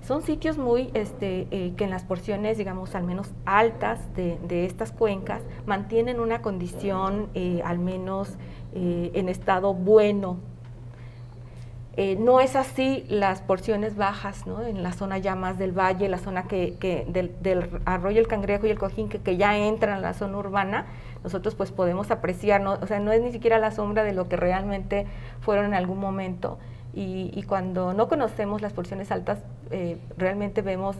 Son sitios muy que en las porciones, digamos, al menos altas de estas cuencas, mantienen una condición al menos en estado bueno. No es así las porciones bajas, ¿no? En la zona ya más del valle, la zona del arroyo El Cangrejo y el Cojín, que ya entran a la zona urbana, nosotros pues podemos apreciar, ¿no? O sea, no es ni siquiera la sombra de lo que realmente fueron en algún momento. Y cuando no conocemos las porciones altas, realmente vemos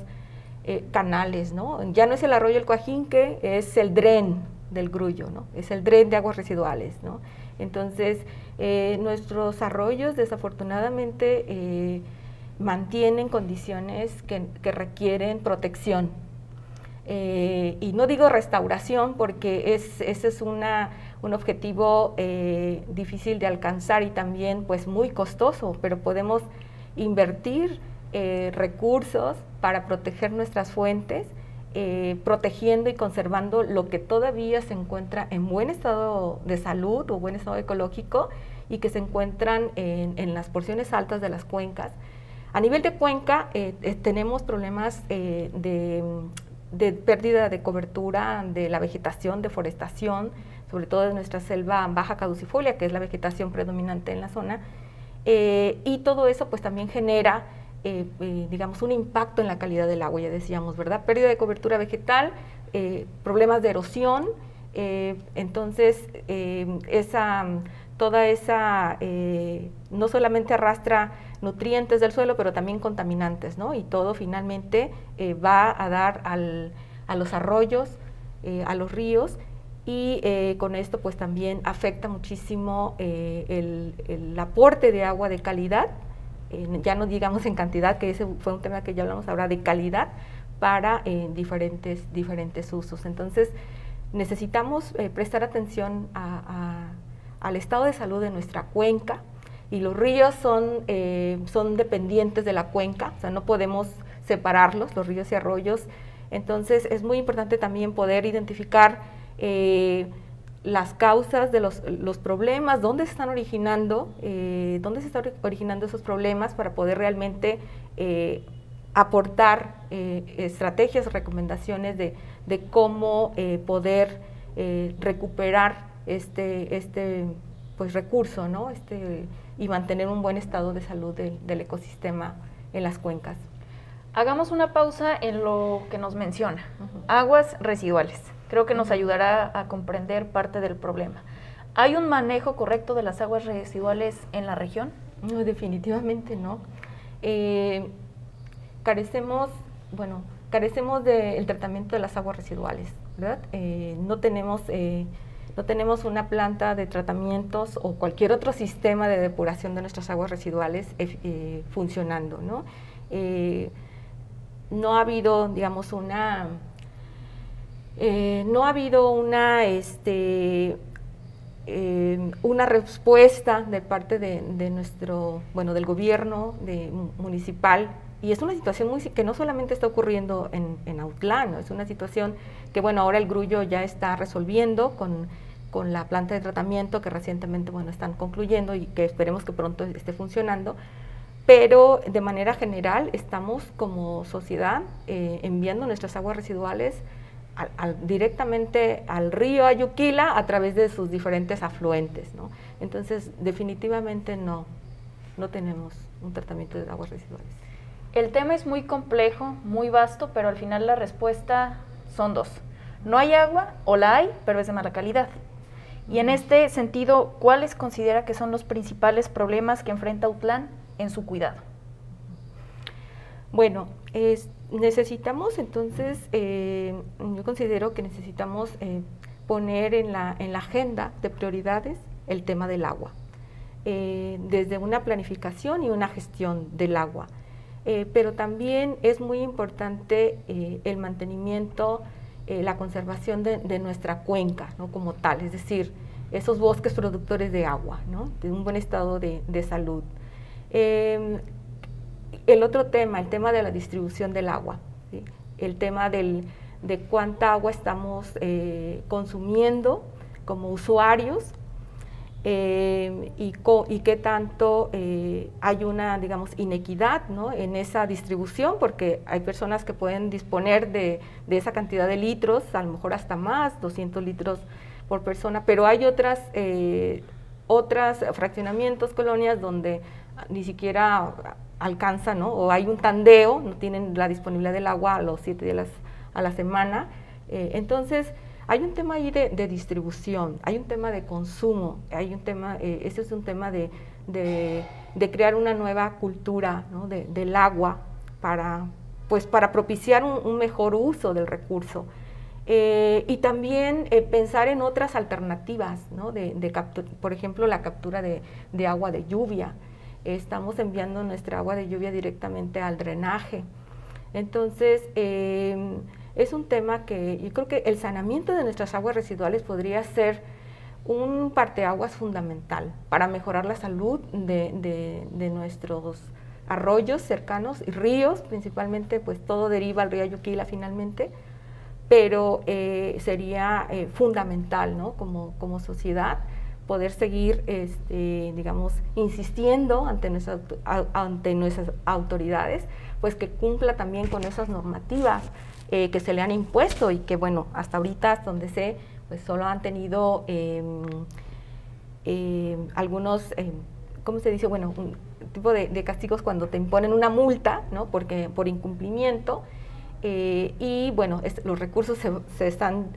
canales, ¿no? Ya no es el arroyo El Coajín, es el dren del Grullo, ¿no? Es el dren de aguas residuales, ¿no? Entonces, nuestros arroyos desafortunadamente mantienen condiciones que requieren protección. Y no digo restauración, porque ese es un objetivo difícil de alcanzar y también pues muy costoso, pero podemos invertir recursos para proteger nuestras fuentes, protegiendo y conservando lo que todavía se encuentra en buen estado de salud o buen estado ecológico y que se encuentran en las porciones altas de las cuencas. A nivel de cuenca tenemos problemas de pérdida de cobertura de la vegetación, deforestación, sobre todo de nuestra selva baja caducifolia, que es la vegetación predominante en la zona, y todo eso pues también genera digamos, un impacto en la calidad del agua, ya decíamos, ¿verdad? Pérdida de cobertura vegetal, problemas de erosión, entonces toda esa, no solamente arrastra nutrientes del suelo, pero también contaminantes, ¿no? Y todo finalmente va a dar a los arroyos, a los ríos, y con esto pues también afecta muchísimo el aporte de agua de calidad, ya no digamos en cantidad, que ese fue un tema que ya hablamos ahora, de calidad para diferentes usos. Entonces necesitamos prestar atención al estado de salud de nuestra cuenca, y los ríos son dependientes de la cuenca, o sea, no podemos separarlos, los ríos y arroyos. Entonces es muy importante también poder identificar las causas de los problemas, dónde se están originando, esos problemas, para poder realmente aportar estrategias, recomendaciones de cómo poder recuperar pues, recurso, ¿no? Y mantener un buen estado de salud del ecosistema en las cuencas. Hagamos una pausa en lo que nos menciona, aguas residuales. Creo que nos ayudará a comprender parte del problema. ¿Hay un manejo correcto de las aguas residuales en la región? No, definitivamente no. Carecemos del tratamiento de las aguas residuales, ¿verdad? No tenemos una planta de tratamientos o cualquier otro sistema de depuración de nuestras aguas residuales funcionando, ¿no? No ha habido, digamos, una respuesta de parte del gobierno municipal, y es una situación que no solamente está ocurriendo en Autlán, ¿no? Es una situación que, bueno, ahora el Grullo ya está resolviendo con la planta de tratamiento que recientemente, bueno, están concluyendo y que esperemos que pronto esté funcionando. Pero de manera general estamos como sociedad enviando nuestras aguas residuales directamente al río Ayuquila a través de sus diferentes afluentes, ¿no? Entonces definitivamente no tenemos un tratamiento de aguas residuales. El tema es muy complejo, muy vasto, pero al final la respuesta son dos. No hay agua, o la hay, pero es de mala calidad. Y en este sentido, ¿cuáles considera que son los principales problemas que enfrenta Autlán en su cuidado? Bueno, necesitamos entonces, yo considero que necesitamos poner en la agenda de prioridades el tema del agua, desde una planificación y una gestión del agua. Pero también es muy importante el mantenimiento, la conservación de nuestra cuenca, ¿no? Como tal, es decir, esos bosques productores de agua, ¿no? De un buen estado de salud. El otro tema, el tema de la distribución del agua, ¿sí? El tema de cuánta agua estamos consumiendo como usuarios, y qué tanto hay una, digamos, inequidad, ¿no? En esa distribución, porque hay personas que pueden disponer de esa cantidad de litros, a lo mejor hasta más, 200 litros por persona, pero hay otras fraccionamientos, colonias, donde ni siquiera alcanza, ¿no? O hay un tandeo, no tienen la disponibilidad del agua a los 7 días a la semana. Entonces, hay un tema ahí de distribución, hay un tema de consumo, hay un tema, ese es un tema de crear una nueva cultura, ¿no? del agua para propiciar un mejor uso del recurso. Y también pensar en otras alternativas, ¿no? Por ejemplo, la captura de agua de lluvia. Estamos enviando nuestra agua de lluvia directamente al drenaje. Entonces, es un tema que yo creo que el saneamiento de nuestras aguas residuales podría ser un parteaguas fundamental para mejorar la salud de arroyos cercanos y ríos, principalmente, pues todo deriva al río Ayuquila finalmente, pero sería fundamental, ¿no? Como sociedad, poder seguir, digamos, insistiendo ante nuestras autoridades, pues que cumpla también con esas normativas que se le han impuesto y que, bueno, hasta ahorita, hasta donde sé, pues solo han tenido algunos, ¿cómo se dice? Bueno, un tipo de castigos cuando te imponen una multa, ¿no? Porque por incumplimiento, y bueno, los recursos se están,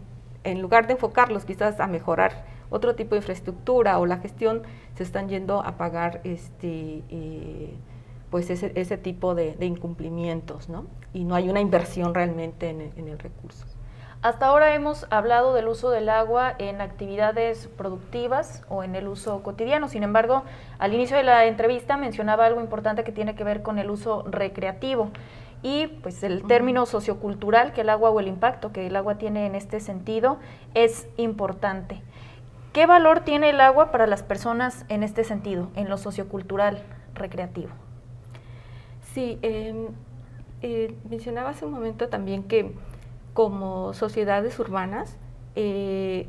en lugar de enfocarlos quizás a mejorar otro tipo de infraestructura o la gestión, se están yendo a pagar pues ese tipo de incumplimientos, ¿no? Y no hay una inversión realmente en el recurso. Hasta ahora hemos hablado del uso del agua en actividades productivas o en el uso cotidiano. Sin embargo, al inicio de la entrevista mencionaba algo importante que tiene que ver con el uso recreativo y pues el término sociocultural que el agua o el impacto que el agua tiene en este sentido es importante. ¿Qué valor tiene el agua para las personas en este sentido, en lo sociocultural recreativo? Sí, mencionaba hace un momento también que como sociedades urbanas, en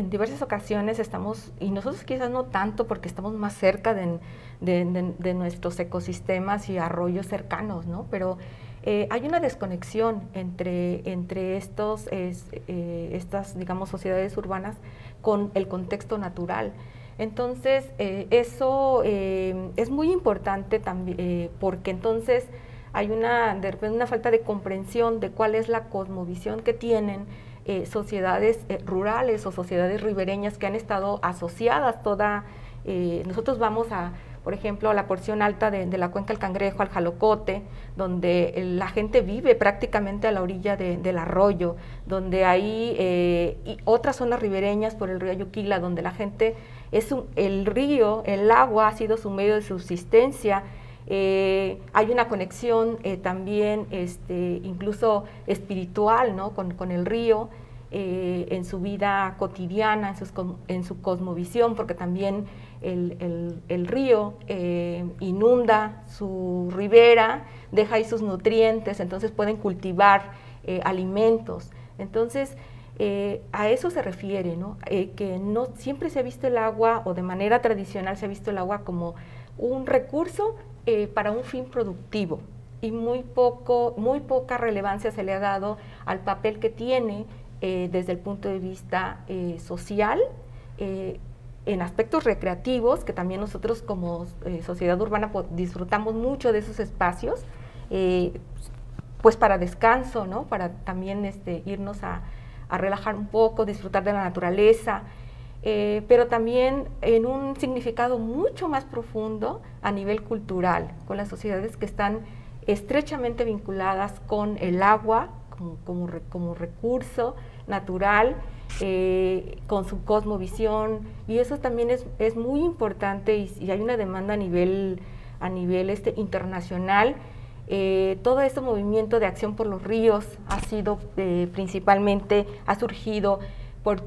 diversas ocasiones estamos, y nosotros quizás no tanto porque estamos más cerca de nuestros ecosistemas y arroyos cercanos, ¿no? Pero hay una desconexión entre estas, digamos, sociedades urbanas con el contexto natural. Entonces, eso es muy importante también, porque entonces hay de repente una falta de comprensión de cuál es la cosmovisión que tienen sociedades rurales o sociedades ribereñas que han estado asociadas nosotros vamos por ejemplo, a la porción alta de la cuenca del Cangrejo, al Jalocote, donde la gente vive prácticamente a la orilla del arroyo, donde hay y otras zonas ribereñas por el río Ayuquila, donde la gente, el río, el agua ha sido su medio de subsistencia. Hay una conexión también incluso espiritual, ¿no? con el río en su vida cotidiana, en su cosmovisión, porque también el río inunda su ribera, deja ahí sus nutrientes, entonces pueden cultivar alimentos. Entonces, a eso se refiere, ¿no? Que no siempre se ha visto el agua, o de manera tradicional se ha visto el agua como un recurso para un fin productivo, y muy poca relevancia se le ha dado al papel que tiene desde el punto de vista social, en aspectos recreativos, que también nosotros como sociedad urbana disfrutamos mucho de esos espacios, pues para descanso, ¿no? Para también irnos a relajar un poco, disfrutar de la naturaleza, pero también en un significado mucho más profundo a nivel cultural, con las sociedades que están estrechamente vinculadas con el agua como recurso natural, con su cosmovisión, y eso también es muy importante, y hay una demanda a nivel internacional. Todo este movimiento de acción por los ríos ha sido ha surgido por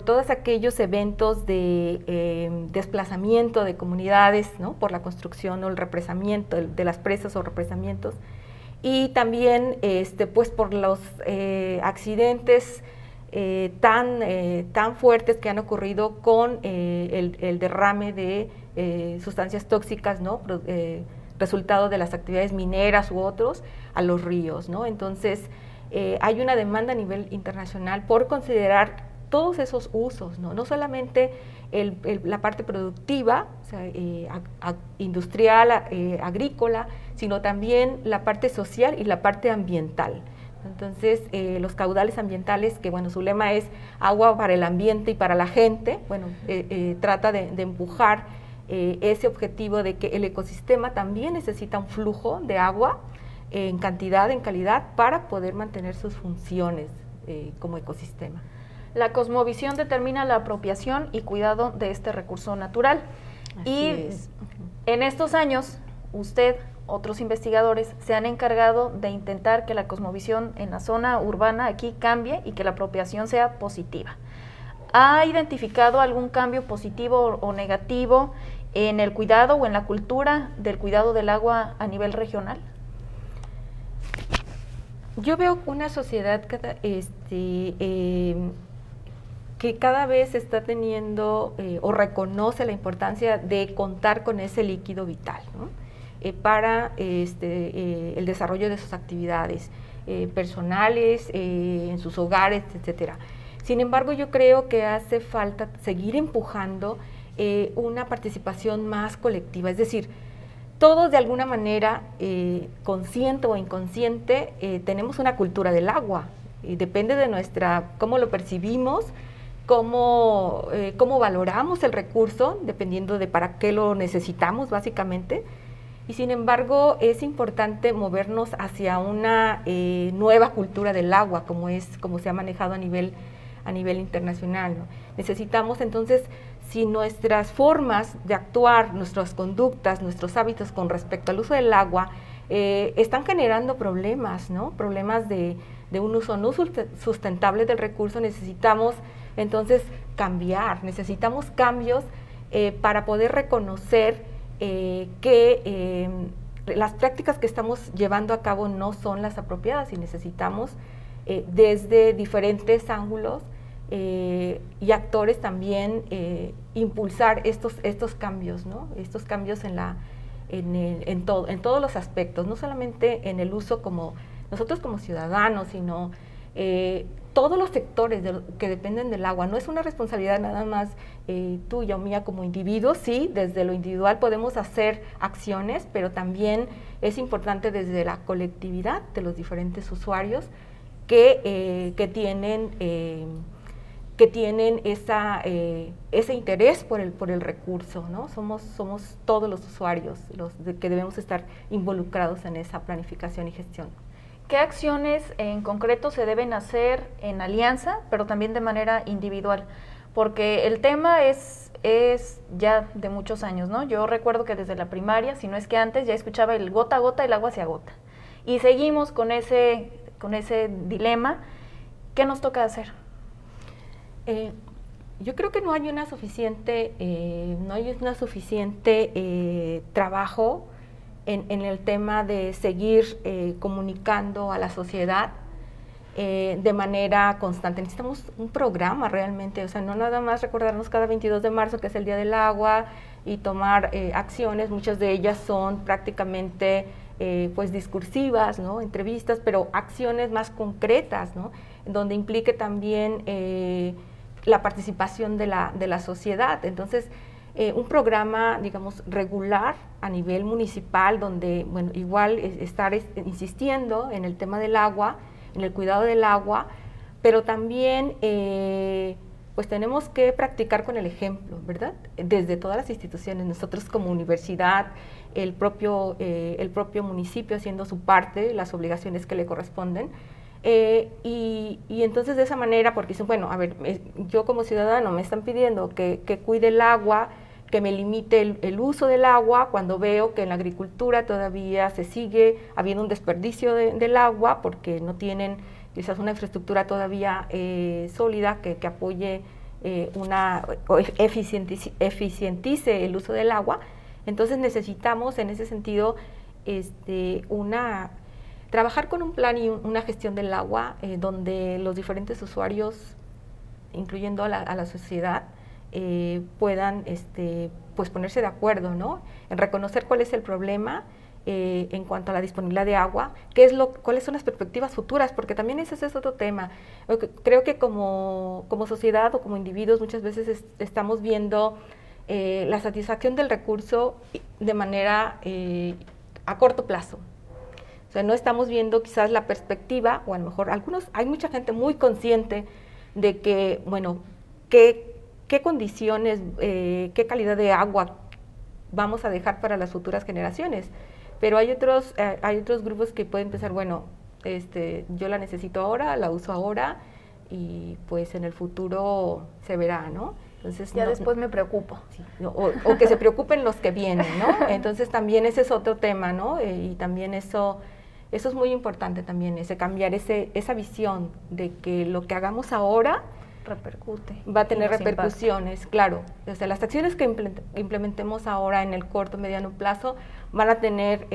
todos aquellos eventos de desplazamiento de comunidades, ¿no? Por la construcción o el represamiento de las presas o represamientos, y también pues por los accidentes tan fuertes que han ocurrido con el derrame de sustancias tóxicas, ¿no? Resultado de las actividades mineras u otros a los ríos, ¿no? Entonces, hay una demanda a nivel internacional por considerar todos esos usos, ¿no? No solamente la parte productiva, o sea, industrial, agrícola, sino también la parte social y la parte ambiental. Entonces, los caudales ambientales, que bueno, su lema es agua para el ambiente y para la gente, bueno, trata de empujar ese objetivo de que el ecosistema también necesita un flujo de agua en cantidad, en calidad, para poder mantener sus funciones como ecosistema. La cosmovisión determina la apropiación y cuidado de este recurso natural. Así es. En estos años, usted, otros investigadores, se han encargado de intentar que la cosmovisión en la zona urbana aquí cambie y que la apropiación sea positiva. ¿Ha identificado algún cambio positivo o negativo en el cuidado o en la cultura del cuidado del agua a nivel regional? Yo veo una sociedad que cada vez está teniendo o reconoce la importancia de contar con ese líquido vital, ¿no? Para el desarrollo de sus actividades personales, en sus hogares, etcétera. Sin embargo, yo creo que hace falta seguir empujando una participación más colectiva, es decir, todos de alguna manera, consciente o inconsciente, tenemos una cultura del agua, y depende de cómo lo percibimos, cómo valoramos el recurso, dependiendo de para qué lo necesitamos básicamente, y sin embargo es importante movernos hacia una nueva cultura del agua, como se ha manejado a nivel internacional, ¿no? Necesitamos entonces, si nuestras formas de actuar, nuestras conductas, nuestros hábitos con respecto al uso del agua están generando problemas, ¿no? Problemas de un uso no sustentable del recurso, necesitamos entonces necesitamos cambios para poder reconocer que las prácticas que estamos llevando a cabo no son las apropiadas y necesitamos desde diferentes ángulos y actores también impulsar estos cambios, ¿no? Estos cambios en todos los aspectos, no solamente en el uso como nosotros como ciudadanos, sino todos los sectores que dependen del agua. No es una responsabilidad nada más tuya o mía como individuos, sí, desde lo individual podemos hacer acciones, pero también es importante desde la colectividad de los diferentes usuarios que tienen ese interés por el recurso, ¿no? Somos todos los usuarios que debemos estar involucrados en esa planificación y gestión. ¿Qué acciones en concreto se deben hacer en alianza, pero también de manera individual? Porque el tema es ya de muchos años, ¿no? Yo recuerdo que desde la primaria, si no es que antes, ya escuchaba el gota a gota, el agua se agota. Y seguimos con ese dilema. ¿Qué nos toca hacer? Yo creo que no hay una suficiente trabajo en el tema de seguir comunicando a la sociedad de manera constante. Necesitamos un programa realmente, o sea, no nada más recordarnos cada 22 de marzo que es el Día del Agua y tomar acciones, muchas de ellas son prácticamente pues discursivas, ¿no? Entrevistas, pero acciones más concretas, ¿no? Donde implique también la participación de la sociedad. Entonces, un programa, digamos, regular a nivel municipal, donde, bueno, igual estar insistiendo en el tema del agua, en el cuidado del agua, pero también, pues tenemos que practicar con el ejemplo, ¿verdad? Desde todas las instituciones, nosotros como universidad, el propio municipio haciendo su parte, las obligaciones que le corresponden, y entonces de esa manera, porque dicen, bueno, a ver, yo como ciudadano me están pidiendo que cuide el agua, que me limite el uso del agua, cuando veo que en la agricultura todavía se sigue habiendo un desperdicio del agua, porque no tienen quizás una infraestructura todavía sólida que apoye o eficientice el uso del agua. Entonces necesitamos en ese sentido trabajar con un plan y una gestión del agua donde los diferentes usuarios, incluyendo a la sociedad, puedan pues ponerse de acuerdo, ¿no? En reconocer cuál es el problema en cuanto a la disponibilidad de agua, cuáles son las perspectivas futuras, porque también ese es otro tema. Creo que como sociedad o como individuos muchas veces estamos viendo la satisfacción del recurso de manera a corto plazo. O sea, no estamos viendo quizás la perspectiva, o a lo mejor hay mucha gente muy consciente de que, bueno, qué condiciones, qué calidad de agua vamos a dejar para las futuras generaciones. Pero hay otros grupos que pueden pensar, bueno, yo la necesito ahora, la uso ahora, y pues en el futuro se verá, ¿no? Entonces, después me preocupo. Sí, o que se preocupen los que vienen, ¿no? Entonces también ese es otro tema, ¿no? Y también eso es muy importante también, cambiar esa visión de que lo que hagamos ahora repercute. Va a tener y nos repercusiones, impacta. claro. O sea, las acciones que implementemos ahora en el corto, mediano plazo van a tener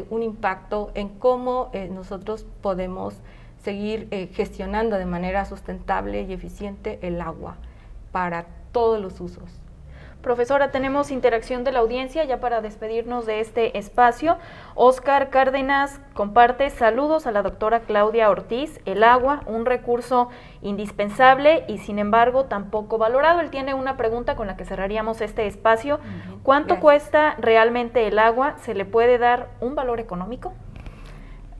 un impacto en cómo nosotros podemos seguir gestionando de manera sustentable y eficiente el agua para todos los usos. Profesora, tenemos interacción de la audiencia ya para despedirnos de este espacio. Óscar Cárdenas comparte: saludos a la doctora Claudia Ortiz. El agua, un recurso indispensable y sin embargo tampoco valorado. Él tiene una pregunta con la que cerraríamos este espacio. ¿Cuánto Gracias. cuesta realmente el agua? ¿Se le puede dar un valor económico?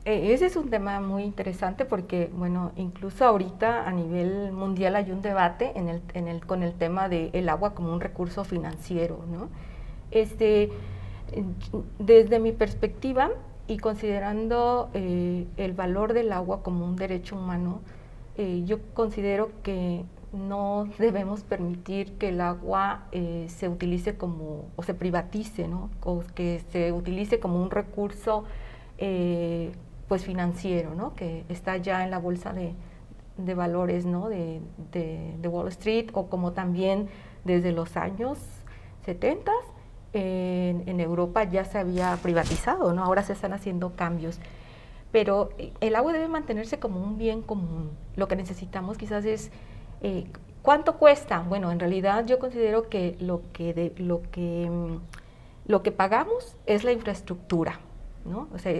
Ese es un tema muy interesante porque, bueno, incluso ahorita a nivel mundial hay un debate con el tema del agua como un recurso financiero, ¿no? Desde mi perspectiva y considerando el valor del agua como un derecho humano, yo considero que no debemos permitir que el agua se utilice o se privatice, ¿no? O que se utilice como un recurso pues financiero, ¿no? Que está ya en la bolsa de valores, ¿no? de Wall Street, o como también desde los años 70 en Europa ya se había privatizado, ¿no? Ahora se están haciendo cambios. Pero el agua debe mantenerse como un bien común. Lo que necesitamos quizás es ¿cuánto cuesta? Bueno, en realidad yo considero que lo que pagamos es la infraestructura, ¿no? O sea,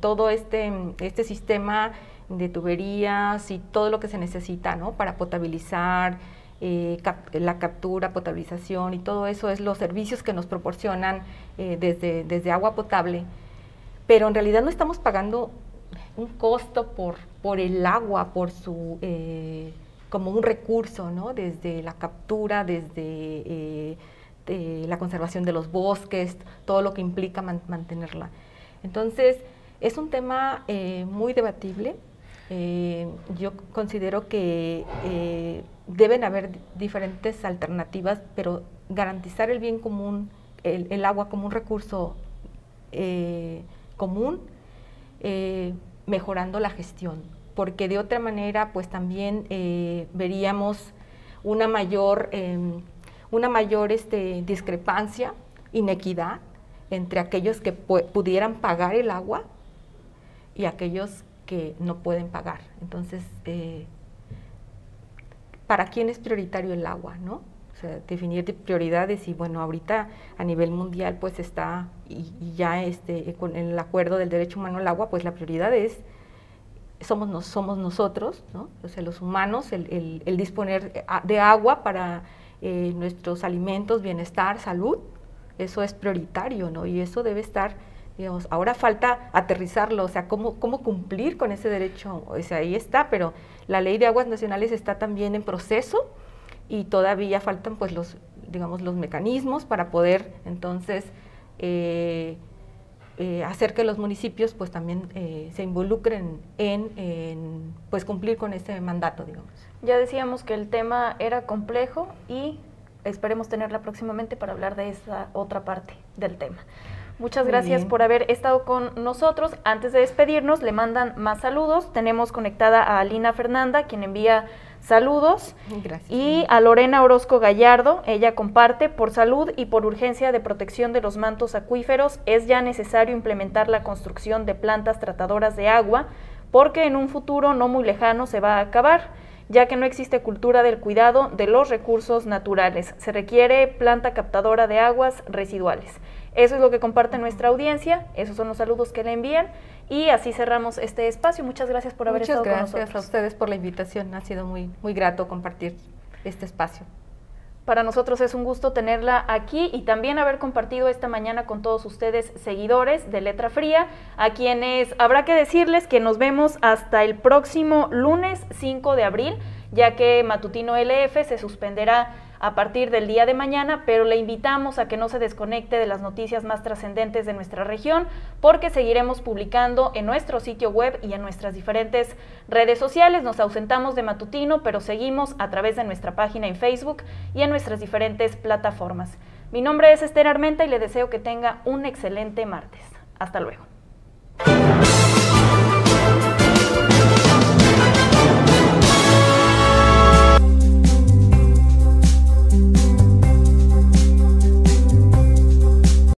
todo este sistema de tuberías y todo lo que se necesita, ¿no? Para potabilizar, la captura, potabilización y todo eso es los servicios que nos proporcionan desde agua potable. Pero en realidad no estamos pagando un costo por el agua, como un recurso, ¿no? Desde la captura, desde la conservación de los bosques, todo lo que implica mantenerla. Entonces, es un tema muy debatible. Yo considero que deben haber diferentes alternativas, pero garantizar el bien común, el agua como un recurso común, mejorando la gestión, porque de otra manera, pues también veríamos una mayor discrepancia, inequidad entre aquellos que pudieran pagar el agua y aquellos que no pueden pagar. Entonces, ¿para quién es prioritario el agua, no? O sea, definir prioridades y bueno, ahorita a nivel mundial pues está y ya con el acuerdo del derecho humano al agua, pues la prioridad somos nosotros, ¿no? O sea, los humanos, el disponer de agua para nuestros alimentos, bienestar, salud, eso es prioritario, ¿no? Y eso debe estar, digamos, ahora falta aterrizarlo, o sea, cómo cumplir con ese derecho. O sea, ahí está, pero la Ley de Aguas Nacionales está también en proceso y todavía faltan pues los mecanismos para poder entonces hacer que los municipios pues también se involucren en pues cumplir con ese mandato, digamos. Ya decíamos que el tema era complejo y esperemos tenerla próximamente para hablar de esa otra parte del tema. Muchas gracias por haber estado con nosotros. Antes de despedirnos, le mandan más saludos. Tenemos conectada a Alina Fernanda, quien envía saludos. Gracias. Y a Lorena Orozco Gallardo, ella comparte: por salud y por urgencia de protección de los mantos acuíferos, es ya necesario implementar la construcción de plantas tratadoras de agua, porque en un futuro no muy lejano se va a acabar, ya que no existe cultura del cuidado de los recursos naturales. Se requiere planta captadora de aguas residuales. Eso es lo que comparte nuestra audiencia, esos son los saludos que le envían y así cerramos este espacio. Muchas gracias por haber estado con nosotros. Muchas gracias a ustedes por la invitación, ha sido muy, muy grato compartir este espacio. Para nosotros es un gusto tenerla aquí y también haber compartido esta mañana con todos ustedes, seguidores de Letra Fría, a quienes habrá que decirles que nos vemos hasta el próximo lunes 5 de abril, ya que Matutino LF se suspenderá a partir del día de mañana, pero le invitamos a que no se desconecte de las noticias más trascendentes de nuestra región, porque seguiremos publicando en nuestro sitio web y en nuestras diferentes redes sociales. Nos ausentamos de Matutino, pero seguimos a través de nuestra página en Facebook y en nuestras diferentes plataformas. Mi nombre es Esther Armenta y le deseo que tenga un excelente martes. Hasta luego.